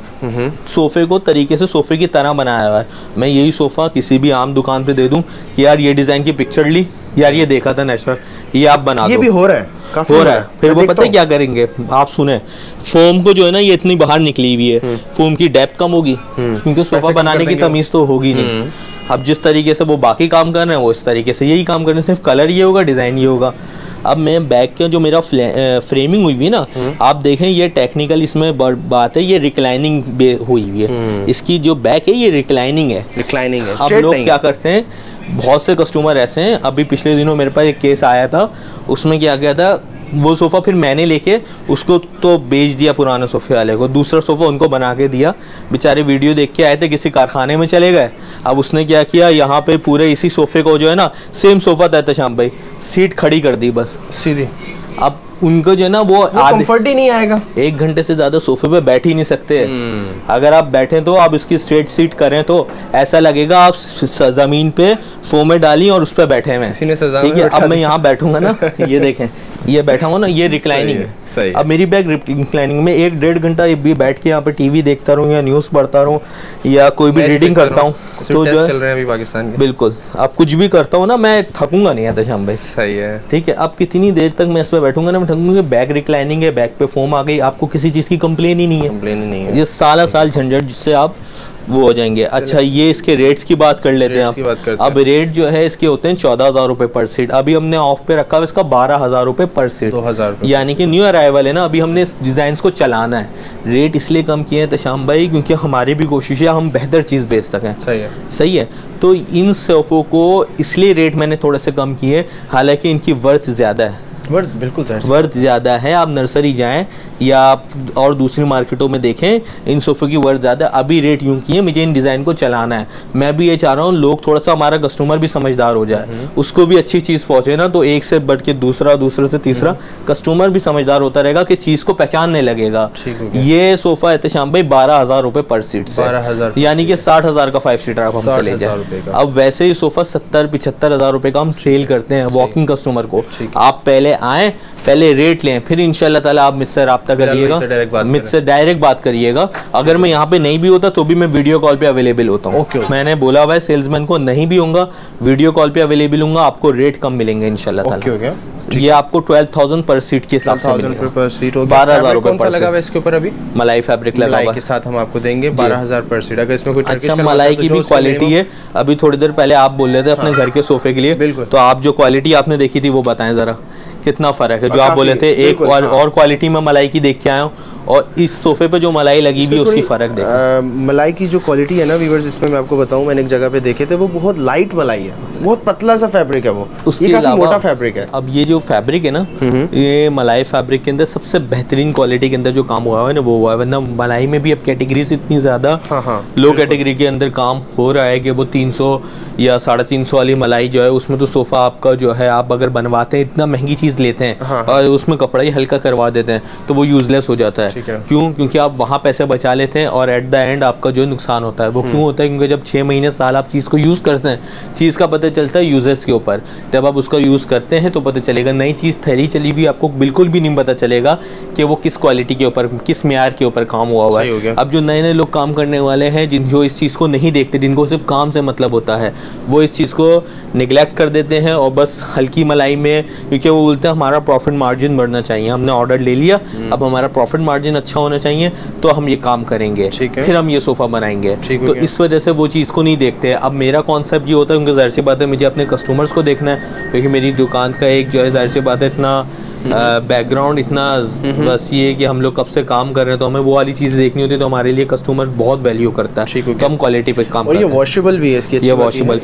सोफे को तरीके से सोफे की तरह बनाया हुआ है। मैं यही सोफा किसी भी आम दुकान पे दे दूं कि यार ये डिजाइन की पिक्चर ली, यार ये देखा था नेशनल, ये आप बना दो। ये भी हो रहा है, काफी हो रहा है। फिर वो पता है क्या करेंगे, आप सुने, फोम को जो है ना, ये इतनी बाहर निकली हुई है, फोम की डेप्थ कम होगी, क्योंकि सोफा बनाने की तमीज तो होगी नहीं। अब जिस तरीके से वो बाकी काम कर रहे हैं, वो इस तरीके से यही काम कर रहे हैं, सिर्फ कलर ये होगा, डिजाइन ये होगा। अब मैं बैक का जो मेरा फ्रेमिंग हुई हुई ना, आप देखें ये टेक्निकल इसमें बात है, ये रिक्लाइनिंग हुई हुई है। इसकी जो बैक है ये रिक्लाइनिंग है। अब लोग क्या करते हैं, बहुत से कस्टमर ऐसे हैं, अभी पिछले दिनों मेरे पास एक केस आया था, उसमें क्या किया था, वो सोफ़ा फिर मैंने लेके उसको तो बेच दिया पुराने सोफ़े वाले को, दूसरा सोफ़ा उनको बना के दिया। बेचारे वीडियो देख के आए थे, किसी कारखाने में चले गए। अब उसने क्या किया, यहाँ पे पूरे इसी सोफ़े को जो है ना, सेम सोफ़ा था शाम भाई, सीट खड़ी कर दी बस सीधी। अब उनको जो है ना, वो कंफर्ट ही नहीं आएगा, 1 घंटे से ज्यादा सोफे पे बैठ ही नहीं सकते। अगर आप बैठे तो आप इसकी स्ट्रेट सीट करें तो ऐसा लगेगा आप जमीन पे फोमे डाली और उस पर बैठे हुए, ठीक है। अब मैं यहाँ बैठूंगा ना, ये देखें, ये बैठा हूँ ना, ये रिक्लाइनिंग है, सही। अब मेरी बैग रिक्लाइनिंग में 1-1.5 घंटा भी बैठ के यहाँ पे टीवी देखता रहूँ या न्यूज़ पढ़ता रहूँ या कोई भी रीडिंग करता हूँ, तो जो चल रहे हैं अभी पाकिस्तान के, बिल्कुल अब कुछ भी करता हूँ ना, मैं थकूंगा नहीं आता शाम भाई, सही है, ठीक है। अब कितनी देर तक मैं इस पर बैठूंगा ना, मैं थकूंगा। बैक रिक्लाइनिंग है, बैक पे फोम आ गई, आपको किसी चीज़ की कंप्लेन ही नहीं है, ये साल झंझट जिससे आप वो हो जाएंगे। अच्छा, ये इसके रेट्स की बात कर लेते हैं अब रेट जो है इसके होते हैं 14,000 रुपए पर सीट। अभी हमने ऑफ पे रखा है इसका 12,000 रुपए पर सीट, 2,000, यानी कि न्यू अराइवल है ना, अभी हमने इस डिजाइन को चलाना है। रेट इसलिए कम किए हैं तशाम भाई क्योंकि हमारी भी कोशिश है हम बेहतर चीज बेच सकें। सही है। तो इन सोफों को इसलिए रेट मैंने थोड़े से कम किए, हालांकि इनकी वर्थ ज्यादा है, बिल्कुल वर्थ ज़्यादा है। आप नर्सरी जाएं या आप और दूसरी मार्केटों में देखें, इन सोफ़े की वर्थ ज़्यादा। अभी रेट यूँ किए, मुझे इन डिज़ाइन को चलाना है। मैं भी ये चाह रहा हूँ लोग थोड़ा सा, हमारा कस्टमर भी समझदार हो जाए, उसको भी अच्छी चीज़ पहुँचे ना, तो एक से बढ़ के दूसरा, दूसरे से तीसरा कस्टमर भी समझदार होता रहेगा कि चीज़ को पहचानने लगेगा। ये सोफ़ा एहतशाम भाई 12,000 रुपये पर सीट से, यानी कि 60,000 का 5 सीटर आप हमसे ले जाए। अब वैसे ही सोफ़ा 70-75 हज़ार रुपये का हम सेल करते हैं वॉकिंग कस्टमर को। आप पहले आए, पहले रेट लें, फिर इंशाल्लाह ताला आप मुझसे रब्ता करिएगा, मुझसे डायरेक्ट बात करिएगा। अगर मैं यहाँ पे नहीं भी होता तो भी मैं वीडियो कॉल पे अवेलेबल होता हूँ। मैंने बोला हुआ है सेल्समैन को, नहीं भी होगा वीडियो कॉल पे अवेलेबल होगा, आपको रेट कम मिलेंगे इंशाल्लाह ताला। ये आपको 12,000 पर सीट के हिसाब से मिलेगा। पर सीट हो 12,000 रुपए पर लगा हुआ है इसके ऊपर। अभी मलाई फैब्रिक लगा हुआ के साथ हम आपको देंगे 12,000 पर सीट। अगर इसमें कोई अच्छा मलाई की भी क्वालिटी है। अभी थोड़ी देर पहले आप बोल रहे थे अपने घर के सोफे के लिए, तो आप जो क्वालिटी आपने देखी थी वो बताएं जरा, कितना फर्क है। जो आप बोले थे एक और क्वालिटी में मलाई की देख के आया हूँ, और इस सोफे पे जो मलाई लगी भी उसकी फर्क देखो। मलाई की जो क्वालिटी है ना व्यूअर्स, इसमें मैं आपको बताऊं, मैंने एक जगह पे देखे थे, वो बहुत लाइट मलाई है, बहुत पतला सा फैब्रिक है वो, उसके काफी मोटा फैब्रिक है। अब ये जो फैब्रिक है ना, ये मलाई फैब्रिक के अंदर सबसे बेहतरीन क्वालिटी के अंदर जो काम हुआ है ना वो हुआ है। वरना मलाई में भी अब कैटेगरीज इतनी ज्यादा लो कैटेगरी के अंदर काम हो रहा है कि वो 300 या 350 वाली मलाई जो है उसमें तो सोफा आपका जो है, आप अगर बनवाते हैं इतना महंगी चीज लेते हैं और उसमें कपड़ा ही हल्का करवा देते हैं तो वो यूजलेस हो जाता है। क्यों? क्योंकि आप वहाँ पैसे बचा लेते हैं और एट द एंड आपका जो नुकसान होता है वो क्यों होता है? क्योंकि जब 6 महीने साल आप चीज़ को यूज़ करते हैं, चीज़ का पता चलता है यूजर्स के ऊपर। जब आप उसका यूज़ करते हैं तो पता चलेगा। नई चीज़ थैली चली हुई आपको बिल्कुल भी नहीं पता चलेगा कि वो किस क्वालिटी के ऊपर, किस मेयार के ऊपर काम हुआ हुआ है। अब जो नए नए लोग काम करने वाले हैं, जो इस चीज़ को नहीं देखते, जिनको सिर्फ काम से मतलब होता है, वो इस चीज़ को निगलेक्ट कर देते हैं और बस हल्की मलाई में, क्योंकि वो बोलते हैं हमारा प्रॉफिट मार्जिन बढ़ना चाहिए, हमने ऑर्डर ले लिया, अब हमारा प्रॉफिट मार्जिन अच्छा होना चाहिए तो हम ये काम करेंगे, फिर हम ये सोफा बनाएंगे। तो इस वजह से वो चीज़ को नहीं देखते। अब मेरा कॉन्सेप्ट ये होता है, क्योंकि जाहिर सी बात है मुझे अपने कस्टमर्स को देखना है, क्योंकि मेरी दुकान का एक जो है जाहिर सी बात है इतना बैकग्राउंड इतना बस ये कि हम लोग कब से काम कर रहे हैं तो हमें वो वाली चीज़ देखनी होती है। तो हमारे लिए कस्टमर बहुत वैल्यू करता है, कम क्वालिटी पे काम। और ये वॉशेबल भी है, इसकी ये वॉशेबल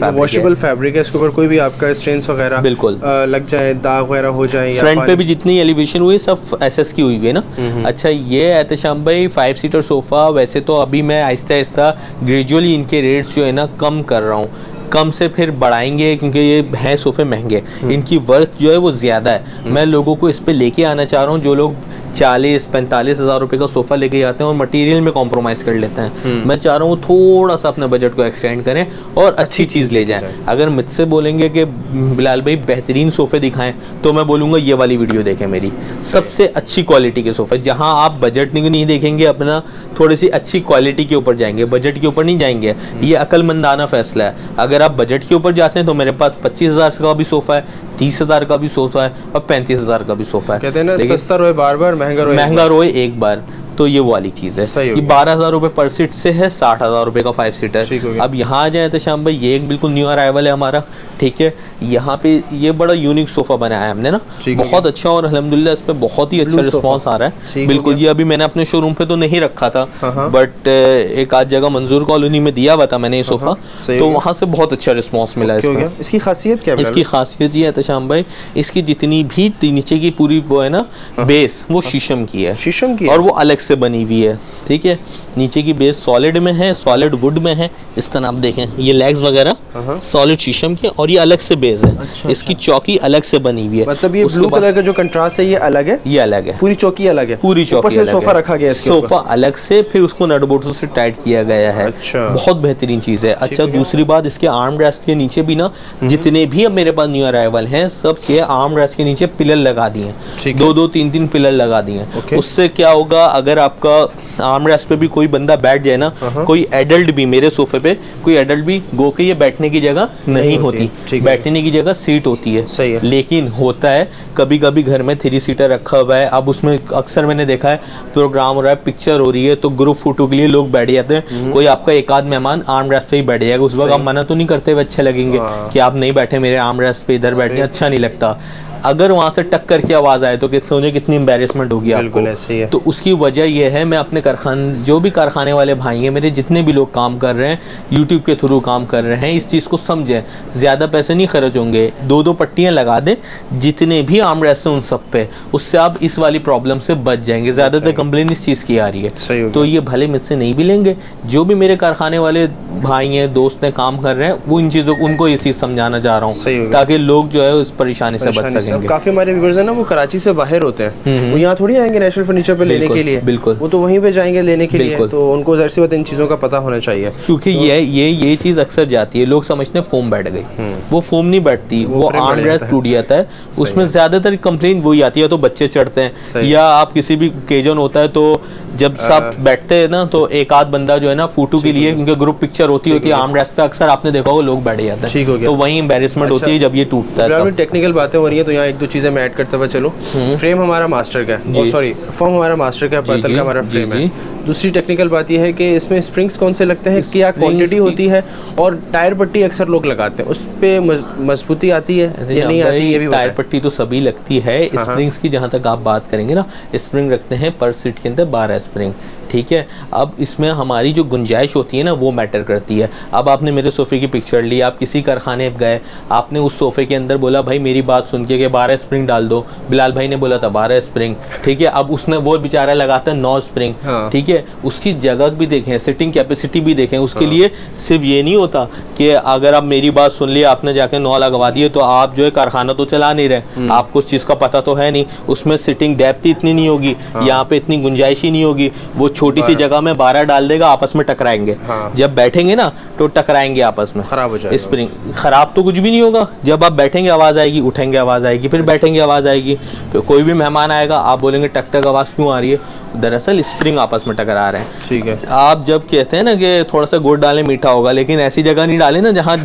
फैब्रिक है, इसके ऊपर कोई भी आपका स्ट्रेन्स वगैरह बिल्कुल लग जाए, दाग वगैरह हो जाए, फ्रंट पे भी जितनी एलिवेशन हुई सब एसएस की हुई है ना। अच्छा, ये एहतशाम भाई 5 सीटर सोफा, वैसे तो अभी मैं आहिस्ता आहिस्ता ग्रेजुअली इनके रेट्स जो है ना कम कर रहा हूँ, कम से फिर बढ़ाएंगे, क्योंकि ये हैं सोफे महंगे, इनकी वर्थ जो है वो ज़्यादा है। मैं लोगों को इस पे लेके आना चाह रहा हूँ, जो लोग 40-45 हज़ार रुपये का सोफ़ा लेके जाते हैं और मटेरियल में कॉम्प्रोमाइज़ कर लेते हैं। मैं चाह रहा हूँ थोड़ा सा अपने बजट को एक्सटेंड करें और अच्छी चीज़ ले जाएं। अगर मुझसे बोलेंगे कि बिलाल भाई बेहतरीन सोफ़े दिखाएं, तो मैं बोलूँगा ये वाली वीडियो देखें मेरी, सबसे अच्छी क्वालिटी के सोफ़े, जहाँ आप बजट नहीं देखेंगे अपना, थोड़ी सी अच्छी क्वालिटी के ऊपर जाएंगे, बजट के ऊपर नहीं जाएंगे। ये अक्लमंदाना फैसला है। अगर आप बजट के ऊपर जाते हैं तो मेरे पास 25,000 का भी सोफ़ा है, 30,000 का भी सोफा है और 35,000 का भी सोफा है। कहते हैं ना सस्ता रोए बार बार, महंगा रोए एक बार। तो ये वो वाली चीज़ है। ये 12,000 रुपये पर सीट से है, 60,000 रुपये का 5 सीटर। अब यहाँ आ जाए तो शाम भाई, ये एक बिल्कुल न्यू अराइवल है हमारा, ठीक है। यहाँ पे ये बड़ा यूनिक सोफा बनाया है हमने ना, बहुत अच्छा, और अल्हम्दुलिल्लाह इस पे बहुत ही अच्छा रिस्पांस आ रहा है। बिल्कुल, ये अभी मैंने अपने शोरूम पे तो नहीं रखा था, बट एक आध जगह मंजूर कॉलोनी में दिया हुआ था मैंने ये सोफा, तो वहाँ से बहुत अच्छा रिस्पॉन्स मिला है। इसकी खासियत क्या है? इसकी खासियत ये है तशाम भाई, इसकी जितनी भी नीचे की पूरी वो है ना बेस, वो शीशम की है, और वो अलग से बनी हुई है, ठीक है। नीचे की बेस सॉलिड में है, सॉलिड वुड में है। इस तरह आप देखें, ये लेग्स वगैरह सॉलिड शीशम के, और ये अलग से बेस है। अच्छा, इसकी चौकी अलग से बनी हुई है। मतलब ये ब्लू कलर का जो कंट्रास्ट है ये अलग है, ये अलग है, पूरी चौकी अलग है, पूरी चौकी अलग है। सोफा रखा गया है, सोफा अलग से, फिर उसको नट बोल्ट से टाइट किया गया है। अच्छा, बहुत बेहतरीन चीज है। अच्छा, दूसरी बात, इसके आर्म रेस्ट के नीचे भी ना, जितने भी अब मेरे पास न्यू अराइवल हैं, सब के आर्म रेस्ट के नीचे पिलर लगा दिए, 2-2, 3-3 पिलर लगा दिए। उससे क्या होगा, अगर अगर आपका आर्म रेस्ट पे भी कोई बंदा बैठ जाए ना, कोई एडल्ट भी, मेरे सोफे पे कोई एडल्ट भी गो के ये बैठने की जगह नहीं होती, बैठने की जगह सीट होती है। सही है। लेकिन होता है कभी कभी घर में 3 सीटर रखा हुआ है, अब उसमें अक्सर मैंने देखा है प्रोग्राम हो रहा है, पिक्चर हो रही है, तो ग्रुप फोटो के लिए लोग बैठ जाते हैं, कोई आपका एक आध मेहमान आर्म रेस्ट पे ही बैठ जाएगा, उस वक्त आप मना तो नहीं करते हुए अच्छे लगेंगे कि आप नहीं बैठे मेरे आर्म रेस्ट पे, इधर बैठने अच्छा नहीं लगता। अगर वहां से टक करके आवाज आए तो सोचे कितनी एम्बेरसमेंट होगी आपको। ऐसे ही है। तो उसकी वजह यह है, मैं अपने कारखाने, जो भी कारखाने वाले भाई हैं मेरे, जितने भी लोग काम कर रहे हैं यूट्यूब के थ्रू काम कर रहे हैं, इस चीज़ को समझें, ज़्यादा पैसे नहीं खर्च होंगे, 2-2 पट्टियाँ लगा दें जितने भी आर्म रेस्ट हैं उन सब पे, उससे आप इस वाली प्रॉब्लम से बच जाएंगे। ज़्यादातर कंप्लेन इस चीज़ की आ रही है, तो ये भले मुझसे नहीं भी लेंगे, जो भी मेरे कारखाने वाले भाई हैं, दोस्त हैं, काम कर रहे हैं, वो इन चीज़ों उनको ये चीज़ समझाना चाह रहा हूँ, ताकि लोग जो है उस परेशानी से बच सकेंगे। काफ़ी हमारे व्यूअर्स हैं ना, वो कराची से बाहर होते हैं, वो यहाँ थोड़ी आएंगे नेशनल फर्नीचर पे लेने के लिए, बिल्कुल, वो तो वहीं पे जाएंगे लेने के लिए, तो उनको ज़ाहिर सी बात इन चीज़ों का पता होना चाहिए, क्योंकि ये चीज़ अक्सर जाती है, लोग समझते हैं फोम बैठ गई, वो फोम नहीं बैठती, वो आर्म रेस्ट टूट जाता है, उसमें ज़्यादातर कंप्लेन वही आती है, तो बच्चे चढ़ते हैं, या आप किसी भी ओकेजन होता है तो जब सब बैठते हैं ना, तो एक आध बंदा जो है ना फोटो के लिए, क्योंकि ग्रुप पिक्चर होती है आर्म रेस्ट पे, अक्सर आपने देखा होगा लोग बैठ जाते हैं, तो वही एम्बेरसमेंट होती है जब ये टूटता है। टेक्निकल बातें हो रही है, तो यहाँ 1-2 चीजें मैं ऐड करते हुए चलूं। फ्रेम हमारा मास्टर का है, सॉरी फॉर्म हमारा मास्टर का, पत्तल का हमारा फ्रेम है। दूसरी टेक्निकल बात यह है कि इसमें स्प्रिंग्स कौन से लगते हैं, क्या क्वांटिटी होती है, और टायर पट्टी अक्सर लोग लगाते हैं, उस पे मजबूती आती है या नहीं आती, ये भी टायर पट्टी तो सभी लगती है। स्प्रिंग्स की जहाँ तक आप बात करेंगे ना, स्प्रिंग रखते हैं पर सीट के अंदर 12 स्प्रिंग, ठीक है। अब इसमें हमारी जो गुंजाइश होती है ना वो मैटर करती है। अब आपने मेरे सोफे की पिक्चर ली, आप किसी कारखाने गए, आपने उस सोफे के अंदर बोला भाई मेरी बात सुन के 12 स्प्रिंग डाल दो, बिलाल भाई ने बोला था 12 स्प्रिंग, ठीक है। अब उसने वो बेचारा लगाता है 9 स्प्रिंग, ठीक है। उसकी जगह भी देखें, सिटिंग कैपेसिटी भी देखें, उसके लिए सिर्फ ये नहीं होता कि अगर आप मेरी बात सुन ली, आपने जाके 9 लगवा दिए तो आप जो है कारखाना तो चला नहीं रहे, आपको उस चीज़ का पता तो है नहीं, उसमें सिटिंग डेप्थ इतनी नहीं होगी, यहाँ पे इतनी गुंजाइश ही नहीं होगी, वो छोटी सी जगह में 12 डाल देगा, आपस में टकराएंगे, जब बैठेंगे ना तो टकराएंगे आपस में, खराब हो जाएगा। स्प्रिंग खराब तो कुछ भी नहीं होगा, जब आप बैठेंगे आवाज आएगी, उठेंगे आवाज आएगी, फिर बैठेंगे आवाज आएगी, फिर कोई भी मेहमान आएगा आप बोलेंगे टक टक आवाज क्यों आ रही है, दरअसल स्प्रिंग आपस में टकरा रहे हैं, ठीक है। आप जब कहते हैं ना कि थोड़ा सा गुड़ डालें मीठा होगा, लेकिन ऐसी जगह नहीं डालें ना जहाँ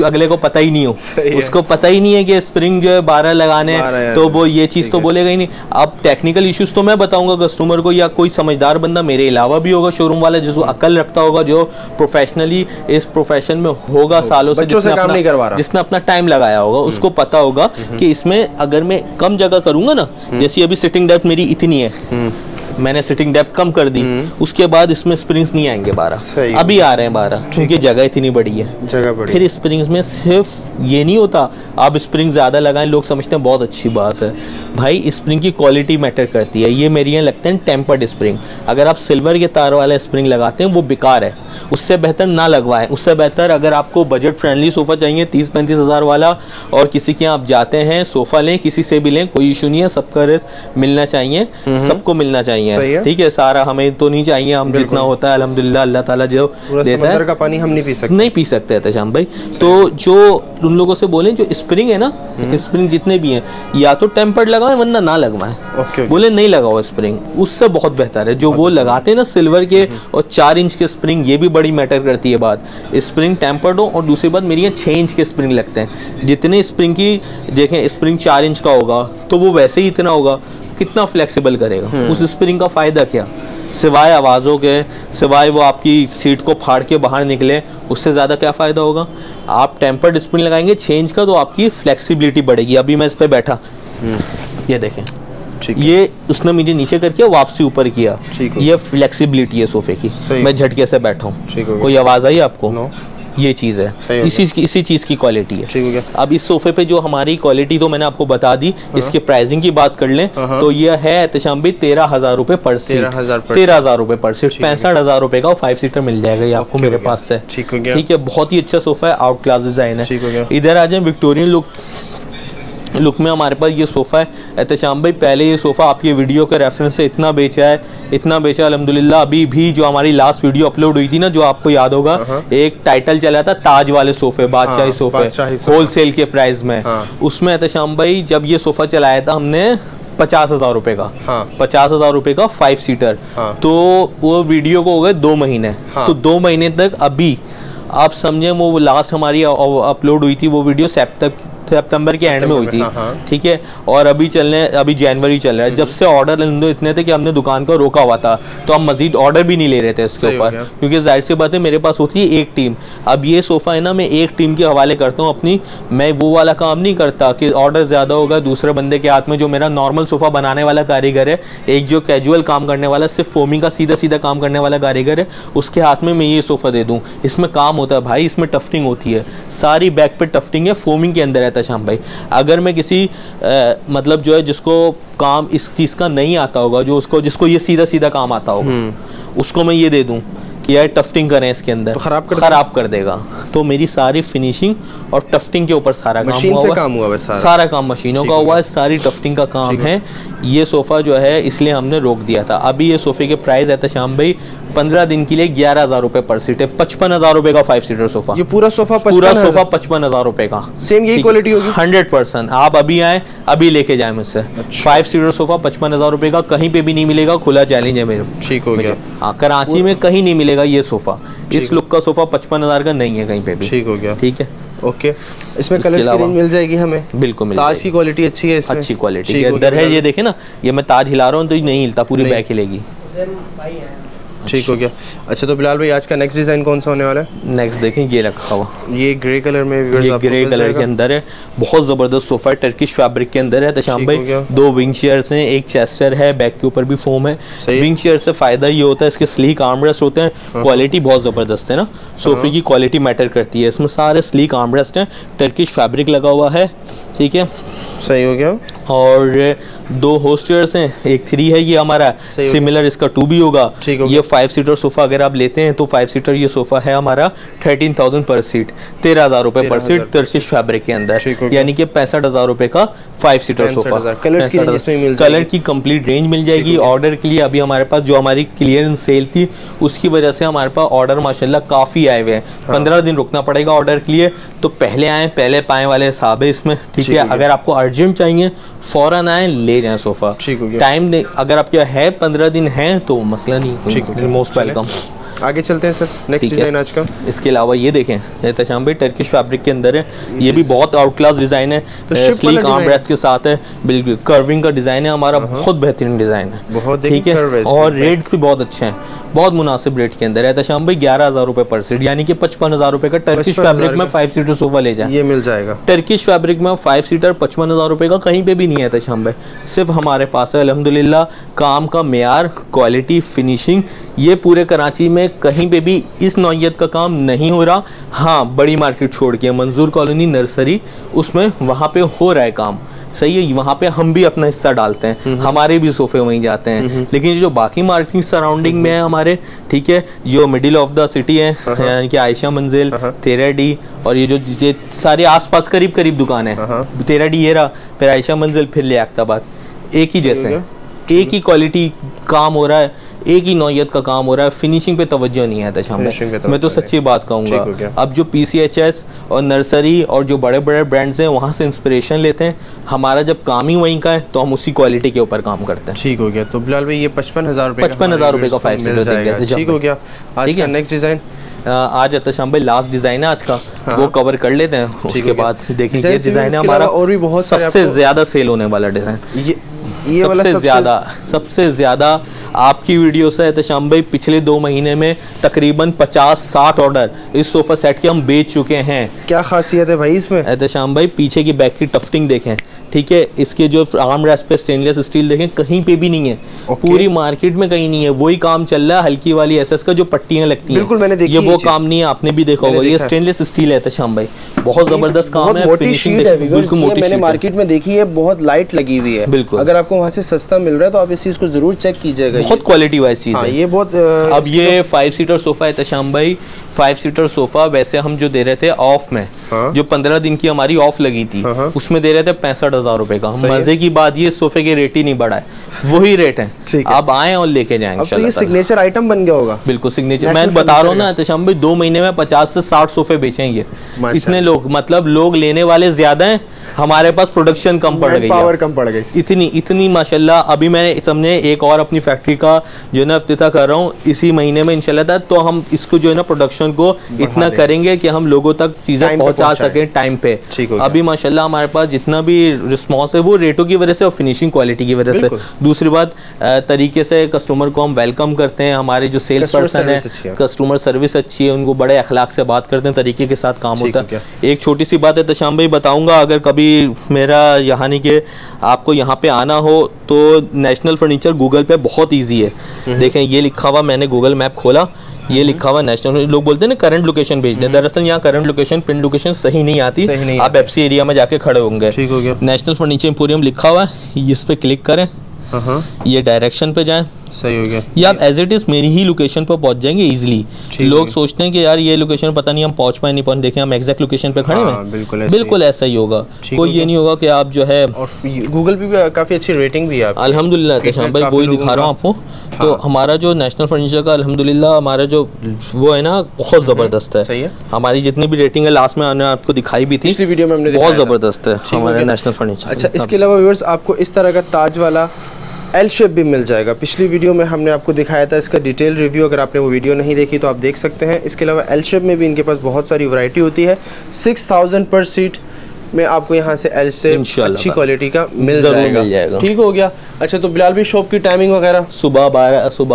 अगले को पता ही नहीं हो, उसको पता ही नहीं है कि स्प्रिंग जो है 12 लगाने, तो वो ये चीज तो बोलेगा ही नहीं। अब टेक्निकल इश्यूज तो मैं बताऊंगा कस्टमर को, या कोई समझदार बंदा मेरे अलावा भी होगा शोरूम वाला, जिसको अकल रखता होगा, जो प्रोफेशनली इस प्रोफेशन में होगा सालों से, जिसने अपना टाइम लगाया होगा, उसको पता होगा कि इसमें अगर मैं कम जगह करूंगा ना, जैसे अभी सिटिंग डेप्थ मेरी इतनी है, मैंने सिटिंग डेप्थ कम कर दी, उसके बाद इसमें स्प्रिंग्स नहीं आएंगे 12, अभी आ रहे हैं 12, क्योंकि जगह इतनी बड़ी है, जगह बड़ी। फिर स्प्रिंग्स में सिर्फ ये नहीं होता आप स्प्रिंग ज़्यादा लगाएं, लोग समझते हैं बहुत अच्छी बात है, भाई स्प्रिंग की क्वालिटी मैटर करती है। ये मेरे यहाँ लगते हैं टेम्पर्ड स्प्रिंग, अगर आप सिल्वर के तार वाला स्प्रिंग लगाते हैं वो बेकार है, उससे बेहतर ना लगवाएं। उससे बेहतर अगर आपको बजट फ्रेंडली सोफ़ा चाहिए 30-35 हज़ार वाला, और किसी के यहाँ आप जाते हैं सोफ़ा लें, किसी से भी लें, कोई इशू नहीं है, सबका रिस्क मिलना चाहिए, सबको मिलना चाहिए, ठीक है। सारा हमें तो नहीं चाहिए, हम जितना होता है अल्हम्दुलिल्लाह अल्लाह ताला जो देता है, का पानी हम नहीं पी सकते एहतशाम भाई। तो जो उन लोगों से बोलें जो स्प्रिंग है ना, स्प्रिंग जितने भी हैं, या तो टेम्पर्ड लगाएं वरना ना लगवाएं, बोले नहीं लगाओ स्प्रिंग, उससे बहुत बेहतर है जो वो लगाते हैं ना सिल्वर के और 4 इंच के स्प्रिंग, ये भी बड़ी मैटर करती है बात, स्प्रिंग टेम्पर्ड हो। और दूसरी बात मेरी यहाँ 6 इंच के स्प्रिंग लगते हैं, जितने स्प्रिंग की देखें, स्प्रिंग 4 इंच का होगा तो वो वैसे ही इतना होगा, कितना फ्लेक्सिबल करेगा, उस स्प्रिंग का फायदा क्या, सिवाय आवाज़ों के, सिवाय वो आपकी सीट को फाड़ के बाहर निकले, उससे ज़्यादा क्या फ़ायदा होगा। आप टेम्पर्ड स्प्रिंग लगाएंगे 6 इंच का तो आपकी फ्लेक्सिबिलिटी बढ़ेगी। अभी मैं इस पर बैठा, ये देखें, ये उसने मुझे नीचे करके वापसी ऊपर किया, ये फ्लेक्सिबिलिटी है सोफे की, मैं झटके से बैठा हूँ, कोई आवाज़ आई आपको, ये चीज़ है, इसी चीज़ की क्वालिटी है। अब इस सोफे पे जो हमारी क्वालिटी तो मैंने आपको बता दी, इसके प्राइसिंग की बात कर लें तो ये है एहतशाम भाई 13,000 रुपए पर सीट, 13,000 रुपए पर सीट, 65,000 रुपए का 5 सीटर मिल जाएगा ये आपको मेरे पास से, ठीक है। बहुत ही अच्छा सोफा है, आउट क्लास डिजाइन है। इधर आ जाए, विक्टोरियन लुक में हमारे पास ये सोफ़ा है एहतशाम भाई। पहले ये सोफ़ा आपकी वीडियो के रेफरेंस से इतना बेचा अल्हम्दुलिल्लाह। अभी भी जो हमारी लास्ट वीडियो अपलोड हुई थी ना, जो आपको याद होगा, एक टाइटल चला था ताज वाले सोफ़े, बादशाही सोफ़े, होलसेल के प्राइस में, उसमें एहतशाम भाई जब ये सोफ़ा चलाया था हमने 50,000 रुपए का। हाँ। 50,000 रुपए का 5 सीटर। हाँ। तो वो वीडियो को हो गए 2 महीने। हाँ। तो 2 महीने तक अभी आप समझे, वो लास्ट हमारी अपलोड हुई थी वो वीडियो सितंबर के एंड में हुई थी। हाँ। ठीक है, और अभी जनवरी चल रहा है। जब से ऑर्डर इतने थे कि हमने दुकान को रोका हुआ था, तो हम मजीद ऑर्डर भी नहीं ले रहे थे इसके ऊपर, क्योंकि जाहिर सी बात है मेरे पास होती है एक टीम। अब ये सोफ़ा है ना, मैं एक टीम के हवाले करता हूँ अपनी। मैं वो वाला काम नहीं करता कि ऑर्डर ज़्यादा होगा दूसरे बंदे के हाथ में, जो मेरा नॉर्मल सोफ़ा बनाने वाला कारीगर है, एक जो कैजुअल काम करने वाला, सिर्फ फोमिंग का सीधा सीधा काम करने वाला कारीगर है, उसके हाथ में मैं ये सोफ़ा दे दूँ। इसमें काम होता है भाई, इसमें टफ्टिंग होती है, सारी बैक पे टफ्टिंग है, फोमिंग के अंदर रहता है शाम भाई। अगर मैं किसी मतलब जो है जिसको काम इस चीज़ का नहीं आता होगा, जिसको ये सीधा सीधा काम आता होगा, उसको मैं ये दे दूं कि यार टफ्टिंग करें इसके अंदर, तो खराब कर देगा। तो मेरी सारी फिनिशिंग और टफ्टिंग के ऊपर सारा काम हुआ है, सारा काम मशीनों का हुआ है, सारी टफ्टिंग का काम है। ये सोफ़ा जो है इसलिए हमने रोक दिया था। अभी ये सोफ़े के प्राइस है शाम भाई 15 दिन के लिए 11,000 रुपए पर सीट है। 55,000 रुपए का 5 सीटर सोफ़ा। ये पूरा सोफ़ा 55,000 रुपए का। सेम यही क्वालिटी होगी 100%। आप अभी आए, अभी लेके जाए मुझसे। 5 सीटर सोफ़ा 55,000 रुपए का, कहीं पे भी नहीं मिलेगा, खुला चैलेंज है मेरे। ठीक हो गया। हाँ, कराची में कहीं नहीं मिलेगा ये सोफ़ा। इस लुक का सोफ़ा 55,000 का नहीं है कहीं पे भी। ठीक हो गया। ठीक है, ओके। इसमें कलर की रेंज मिल जाएगी हमें? बिल्कुल मिल जाएगी। ताज की क्वालिटी अच्छी है इसमें? अच्छी क्वालिटी के अंदर है। ये देखे ना, ये मैं ताज हिला रहा हूँ तो ये नहीं हिलता, पूरी बैक हिलेगी। ठीक हो गया। अच्छा, तो बिलाल भाई आज का नेक्स्ट डिज़ाइन कौन सा होने वाला है? नेक्स्ट देखें, ये रखा हुआ, ये ग्रे कलर में, ये ग्रे कलर के अंदर है, बहुत ज़बरदस्त सोफ़ा है, टर्किश फैब्रिक के अंदर है। तशाम भाई 2 विंग चेयर्स हैं, एक चेस्टर है, बैक के ऊपर भी फोम है। विंग चेयर से फ़ायदा ये होता है, इसके स्लीक आर्मरेस्ट होते हैं, क्वालिटी बहुत ज़बरदस्त है ना, सोफ़े की क्वालिटी मैटर करती है। इसमें सारे स्लीक आर्मरेस्ट हैं, टर्किश फैब्रिक लगा हुआ है। ठीक है, सही हो गया। और 2 होस्ट चेयर्स हैं, एक 3 है ये हमारा, सिमिलर इसका 2 भी होगा। ये 5 सीटर सोफ़ा अगर आप लेते हैं तो 5 सीटर ये सोफ़ा है हमारा 13,000 पर सीट, 13,000 रुपए पर सीट, टर्किश फैब्रिक के अंदर, यानी कि 65,000 रुपए का 5 सीटर सोफ़ा। कलर की कंप्लीट रेंज मिल जाएगी। ऑर्डर के लिए अभी हमारे पास जो हमारी क्लियरेंस सेल थी उसकी वजह से हमारे पास ऑर्डर माशाल्लाह काफ़ी आए हुए हैं। 15 दिन रुकना पड़ेगा ऑर्डर के लिए, तो पहले आए पहले पाए वाले हिसाब है इसमें। ठीक है, अगर आपको अर्जेंट चाहिए फ़ौरन आए, ले जाएं सोफ़ा। टाइम अगर आपके है 15 दिन है तो मसला नहीं, मोस्ट वेलकम। आगे चलते हैं सर, नेक्स्ट डिज़ाइन आज का। इसके अलावा ये देखें, तशाम भाई टर्किश फैब्रिक के अंदर है, ये भी बहुत आउट क्लास डिज़ाइन है, स्लीक आर्म रेस्ट के साथ है, बिल्कुल कर्विंग का डिज़ाइन है हमारा, बहुत बेहतरीन डिज़ाइन है। ठीक है, और रेट भी बहुत अच्छे हैं, बहुत मुनासिब रेट के अंदर है। तशाम भाई 11,000 रुपए पर सीट, यानी कि 55,000 रुपए का टर्किश फैब्रिक में 5 सीटर सोफ़ा ले जाए, ये मिल जाएगा। टर्किश फैब्रिक में 5 सीटर 55,000 रुपए का कहीं पे भी नहीं है तशाम भाई, सिर्फ हमारे पास है। अल्हम्दुलिल्लाह काम का मेयार, क्वालिटी, फिनिशिंग, ये पूरे कराची में कहीं पे भी इस नौइयत का काम नहीं हो रहा। हाँ, बड़ी मार्केट छोड़ के मंजूर कॉलोनी नर्सरी, उसमें वहाँ पे हो रहा है काम, सही है, वहाँ पे हम भी अपना हिस्सा डालते हैं, हमारे भी सोफ़े वहीं जाते हैं। लेकिन जो बाकी मार्केट सराउंडिंग में है हमारे, ठीक है, जो मिडिल ऑफ द सिटी है, यानी कि आयशा मंजिल, 13D, और ये जो सारे आसपास करीब करीब दुकान है, 13D ये रहा, फिर आयशा मंजिल, फिर लियाकताबाद, एक ही जैसे हैं, एक ही क्वालिटी काम हो रहा है, एक ही नौयत का काम हो रहा है, फिनिशिंग पे तवज्जो नहीं है तशाम भाई, मैं तो सच्ची बात कहूँगा। अब जो PCHS और नर्सरी और जो बड़े बड़े ब्रांड्स हैं वहाँ से इंस्पिरेशन लेते हैं, हमारा जब काम ही वहीं का है तो हम उसी क्वालिटी के ऊपर काम करते हैं। ठीक हो गया। तो बिलाल भाई ये 55,000 रुपए का 5 सीटर। ठीक हो गया। आज का नेक्स्ट डिज़ाइन आज तशाम भाई लास्ट डिज़ाइन है आज का, वो कवर कर लेते हैं, उसके बाद देखेंगे डिज़ाइन है हमारा और भी बहुत सबसे ज़्यादा सेल होने वाला डिज़ाइन, ये वाला सबसे ज़्यादा आपकी वीडियो से एहतशाम भाई पिछले 2 महीने में तकरीबन 50-60 ऑर्डर इस सोफ़ा सेट के हम बेच चुके हैं। क्या खासियत है भाई इसमें? एहतशाम भाई पीछे की बैक की टफ्टिंग देखें, ठीक है, इसके जो आर्म रेस्ट पे स्टेनलेस स्टील देखें, कहीं पे भी नहीं है, पूरी मार्केट में कहीं नहीं है, वही काम चल रहा है हल्की वाली SS का जो पट्टियां लगती हैं, बिल्कुल मैंने देखी, ये वो काम नहीं है, आपने भी देखा होगा, ये स्टेनलेस स्टील है तशाम भाई, बहुत जबरदस्त काम है, फिनिशिंग बिल्कुल मोटी मैंने मार्केट में देखी है, बहुत लाइट लगी हुई है, बिल्कुल, अगर आपको वहाँ से सस्ता मिल रहा है तो आप इस चीज को जरूर चेक कीजिएगा, बहुत क्वालिटी वाइज चीज है ये बहुत। अब ये 5 सीटर सोफा है तशाम भाई, 5 सीटर सोफा वैसे हम जो दे रहे थे ऑफ में, जो 15 दिन की हमारी ऑफ लगी थी, उसमें दे रहे थे 65,000 रुपए का। मजे की बात ये सोफे के रेट ही नहीं बढ़ा है, वही रेट है, आप आए और लेके जाएंगे। अब तो ये सिग्नेचर आइटम बन गया होगा, बिल्कुल सिग्नेचर, मैं बता रहा हूँ ना तशाम भाई, 2 महीने में 50 से 60 सोफे बेचेंगे, इतने लोग, मतलब लोग लेने वाले ज्यादा हैं, हमारे पास प्रोडक्शन कम पड़ गई, पावर कम पड़ गई, इतनी माशाल्लाह। अभी मैं समझे एक और अपनी फैक्ट्री का जो है ना इफ्तिताह कर रहा हूँ इसी महीने में इंशाल्लाह था, तो हम इसको जो है ना प्रोडक्शन को इतना करेंगे कि हम लोगों तक चीजें पहुंचा सकें टाइम पे। अभी माशाल्लाह हमारे पास जितना भी रिस्पॉन्स है वो रेटों की वजह से और फिनिशिंग क्वालिटी की वजह से। दूसरी बात, तरीके से कस्टमर को हम वेलकम करते हैं, हमारे जो सेल्स पर्सन है कस्टमर सर्विस अच्छी है, उनको बड़े अखलाक से बात करते हैं, तरीके के साथ काम होता है। एक छोटी सी बात है तशाम भाई बताऊंगा, अगर कभी मेरा यहाँ नहीं कि आपको यहाँ पे आना हो तो नेशनल फर्नीचर गूगल पे बहुत ईजी है। देखें ये लिखा हुआ, मैंने गूगल मैप खोला, ये लिखा हुआ नेशनल, लोग बोलते हैं ना करंट लोकेशन भेज दें, दरअसल यहाँ करंट लोकेशन पिन लोकेशन सही नहीं आती, आप एफसी एरिया में जाके खड़े होंगे। ठीक हो गया। नेशनल फर्नीचर एम्पोरियम लिखा हुआ है, इस पे क्लिक करें, ये डायरेक्शन पे जाएं, सही हो गया। ये आप एज इट इज मेरी ही लोकेशन पर पहुंच जाएंगे इजीली। लोग सोचते हैं कि यार ये लोकेशन पता नहीं हम पहुंच पाए नहीं पहुंच, देखें हम एग्जैक्ट लोकेशन पे खड़े हैं, बिल्कुल ऐसा ही होगा। कोई ये नहीं होगा कि आप जो है, और गूगल पे भी काफी अच्छी रेटिंग भी है अल्हम्दुलिल्लाह तशाम भाई, वही दिखा रहा हूँ आपको। तो हमारा जो नेशनल फर्नीचर का अल्हम्दुलिल्लाह हमारा जो वो है ना बहुत जबरदस्त है, सही है। हमारी जितनी भी रेटिंग है लास्ट में आपको दिखाई भी थी, पिछली वीडियो में हमने बहुत जबरदस्त है हमारा नेशनल फर्नीचर। अच्छा, इसके अलावा व्यूअर्स आपको इस तरह का ताज वाला एल शेप भी मिल जाएगा। पिछली वीडियो में हमने आपको दिखाया था इसका डिटेल रिव्यू, अगर आपने वो वीडियो नहीं देखी तो आप देख सकते हैं। इसके अलावा एल शेप में भी इनके पास बहुत सारी वैरायटी होती है। 6000 पर सीट में आपको यहाँ से एल से अच्छी क्वालिटी का मिल जाएगा। ठीक हो गया। अच्छा, तो बिलाल भी शॉप की टाइमिंग वगैरह? सुबह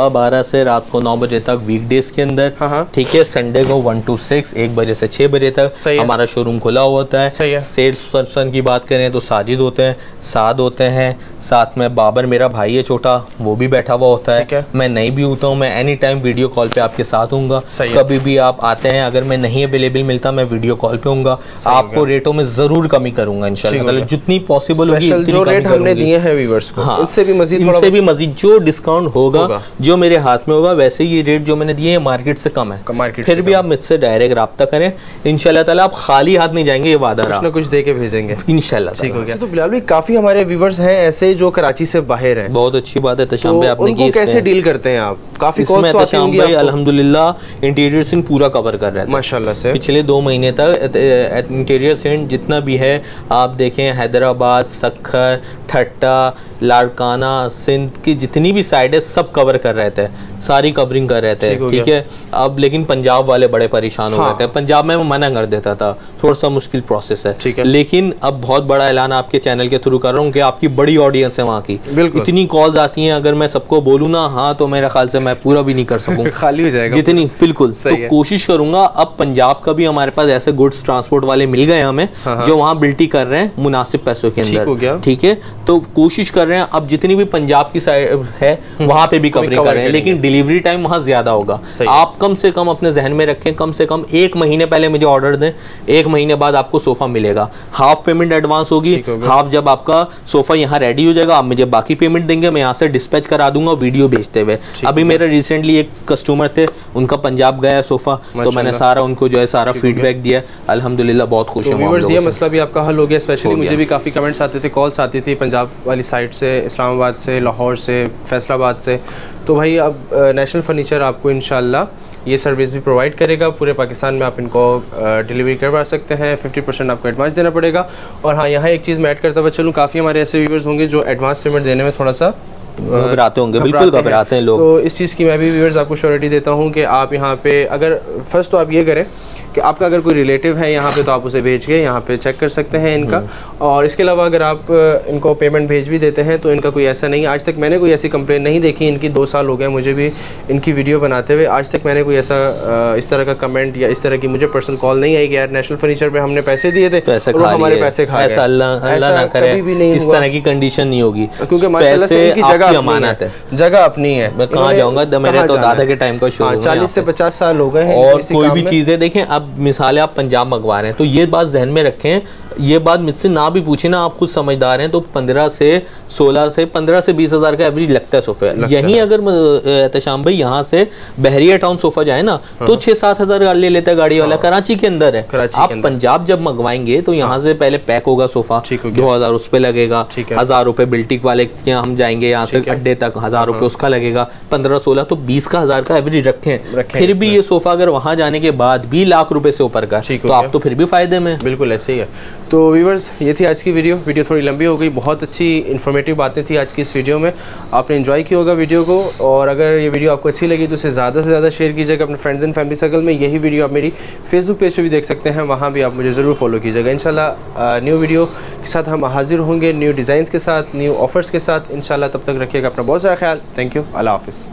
12 से रात को 9 बजे तक वीकडेज के अंदर, ठीक है। संडे को 1 to 6, 1 बजे से 6 बजे तक हमारा शोरूम खुला हुआ होता है। सेल्स पर्सन की बात करें तो साजिद होते हैं, साद होते हैं, साथ में बाबर मेरा भाई है छोटा, वो भी बैठा हुआ होता है। मैं नहीं भी होता हूँ, मैं एनी टाइम वीडियो कॉल पे आपके साथ हूँगा। कभी भी आप आते हैं, अगर मैं नहीं अवेलेबल मिलता मैं वीडियो कॉल पे हूँगा। आपको रेटों में जरूर कमी करूंगा इंशाल्लाह, जितनी पॉसिबल होगी। जो रेट हमने दिए हैं व्यूअर्स को, इनसे भी मजीद जो डिस्काउंट होगा जो मेरे हाथ में होगा, वैसे ये रेट जो मैंने दिए हैं मार्केट से कम है। फिर भी आप मुझसे डायरेक्ट राब्ता करें, इंशाल्लाह ताला आप खाली हाथ नहीं जाएंगे, ये वादा रहा। कुछ ना कुछ दे के भेजेंगे इंशाल्लाह। ठीक हो गया। तो बिलाल भाई काफी हमारे व्यूअर्स हैं ऐसे जो कराची से बाहर हैं, बहुत अच्छी बात है तशाम भाई आपने की। कैसे डील करते हैं आप? काफी कॉल्स आती होंगी आपको? अल्हम्दुलिल्लाह इंटीरियर सिंह पूरा कवर कर रहे हैं माशाल्लाह से। पिछले 2 महीने तक इंटीरियर सिंह जितना भी है आप देखें, हैदराबाद, सक्खर, ठट्टा, लाड़काना, सिंध की जितनी भी साइड है सब कवर कर रहे थे, सारी कवरिंग कर रहे थे। ठीक है। अब लेकिन पंजाब वाले बड़े परेशान हो गए थे। पंजाब में मैं मना कर देता था, थोड़ा सा मुश्किल प्रोसेस है। ठीक है। लेकिन अब बहुत बड़ा ऐलान आपके चैनल के थ्रू कर रहा हूँ कि आपकी बड़ी ऑडियंस है वहाँ की, इतनी कॉल्स आती हैं, अगर मैं सबको बोलूँ ना हाँ तो मेरे ख्याल से मैं पूरा भी नहीं कर सकूँ खाली हो जाएगा जितनी। बिल्कुल। तो कोशिश करूंगा। अब पंजाब का भी हमारे पास ऐसे गुड्स ट्रांसपोर्ट वाले मिल गए हमें जो वहाँ बिल्टी कर रहे हैं मुनासिब पैसों के अंदर। ठीक है। तो कोशिश कर रहे हैं अब जितनी भी पंजाब की साइड है वहाँ पे भी कवरिंग कर रहे हैं, लेकिन डिलीवरी टाइम वहाँ ज्यादा होगा। आप कम से कम अपने जहन में रखें, कम से कम 1 महीने पहले मुझे ऑर्डर दें, 1 महीने बाद आपको सोफा मिलेगा। हाफ पेमेंट एडवांस होगी, हाफ जब आपका सोफा यहाँ रेडी हो जाएगा आप मुझे बाकी पेमेंट देंगे, मैं यहाँ से डिस्पैच करा दूंगा वीडियो भेजते हुए। अभी मेरा रिसेंटली एक कस्टमर थे, उनका पंजाब गया सोफा, तो मैंने सारा उनको जो है सारा फीडबैक दिया, अल्हम्दुलिल्लाह बहुत खुश हूँ। ये मसला भी आपका हल हो गया। स्पेशली मुझे भी काफ़ी कमेंट्स आते थे, कॉल्स आती थी पंजाब वाली साइड से, इस्लामाबाद से, लाहौर से, फैसलाबाद से। तो भाई अब नेशनल फर्नीचर आपको इंशाल्लाह ये सर्विस भी प्रोवाइड करेगा। पूरे पाकिस्तान में आप इनको डिलीवरी करवा सकते हैं। 50% आपको एडवांस देना पड़ेगा। और हाँ, यहाँ एक चीज़ मैं ऐड करता हुआ चलूँ, काफ़ी हमारे ऐसे व्यूअर्स होंगे जो एडवांस पेमेंट देने में थोड़ा सा घबराते होंगे, बिल्कुल घबराते हैं लोग। तो इस चीज़ की मैं भी व्यूअर्स आपको श्योरिटी देता हूँ कि आप यहाँ पे अगर फर्स्ट तो आप ये करें कि आपका अगर कोई रिलेटिव है यहाँ पे तो आप उसे भेज के यहाँ पे चेक कर सकते हैं इनका। और इसके अलावा अगर आप इनको पेमेंट भेज भी देते हैं तो इनका कोई ऐसा नहीं, आज तक मैंने कोई ऐसी कंप्लेन नहीं देखी। इनकी 2 साल हो गए मुझे भी इनकी वीडियो बनाते हुए, आज तक मैंने कोई ऐसा इस तरह का कमेंट या इस तरह की मुझे पर्सनल कॉल नहीं आई कि यार नेशनल फर्नीचर पे हमने पैसे दिए थे, हमारे पैसे खा गए। अल्लाह ना करे इस तरह की कंडीशन नहीं होगी, क्योंकि माशाल्लाह से इनकी जगह अमानत है, जगह अपनी है। मैं कहाँ जाऊँगा, मेरे तो दादा के टाइम का शो 40 से 50 साल हो गए हैं। और कोई भी चीज़ें देखें, अब मिसाल आप पंजाब मंगवा रहे हैं तो ये बात जहन में रखें, ये बात मुझसे ना भी पूछे ना, आप खुद समझदार हैं, तो 15 से 20 हज़ार का एवरेज लगता है सोफे। यहीं अगर एहतशाम भाई यहाँ से बहरिया टाउन सोफा जाए ना तो 6-7 हज़ार ले लेता है गाड़ी वाला, कराची के अंदर है। आप पंजाब जब मंगवाएंगे तो यहाँ से पहले पैक होगा सोफा, 2000 उस पे लगेगा, 1000 रुपए बिल्टिक वाले के हम जाएंगे यहाँ से अड्डे तक, 1000 रुपए उसका लगेगा, 15-16 तो 20 का 1000 का एवरेज रखें। फिर भी ये सोफा अगर वहाँ जाने के बाद भी लाख रुपए से ऊपर का तो आप तो फिर भी फायदे में। बिल्कुल ऐसे ही है। तो व्यूवर्स, ये थी आज की वीडियो थोड़ी लंबी हो गई, बहुत अच्छी इन्फॉर्मेटिव बातें थी आज की इस वीडियो में। आपने एंजॉय किया होगा वीडियो को, और अगर ये वीडियो आपको अच्छी लगी तो उसे ज़्यादा से ज़्यादा शेयर कीजिएगा अपने फ्रेंड्स एंड फैमिली सर्कल में। यही वीडियो आप मेरी फेसबुक पेज पर भी देख सकते हैं, वहाँ भी आप मुझे ज़रूर फॉलो कीजिएगा। इंशाल्लाह न्यू वीडियो के साथ हम हाजिर होंगे, न्यू डिज़ाइंस के साथ, न्यू ऑफ़र्स के साथ इंशाल्लाह। तब तक रखिएगा अपना बहुत सारा ख्याल। थैंक यू, अल्लाह हाफ़िज़।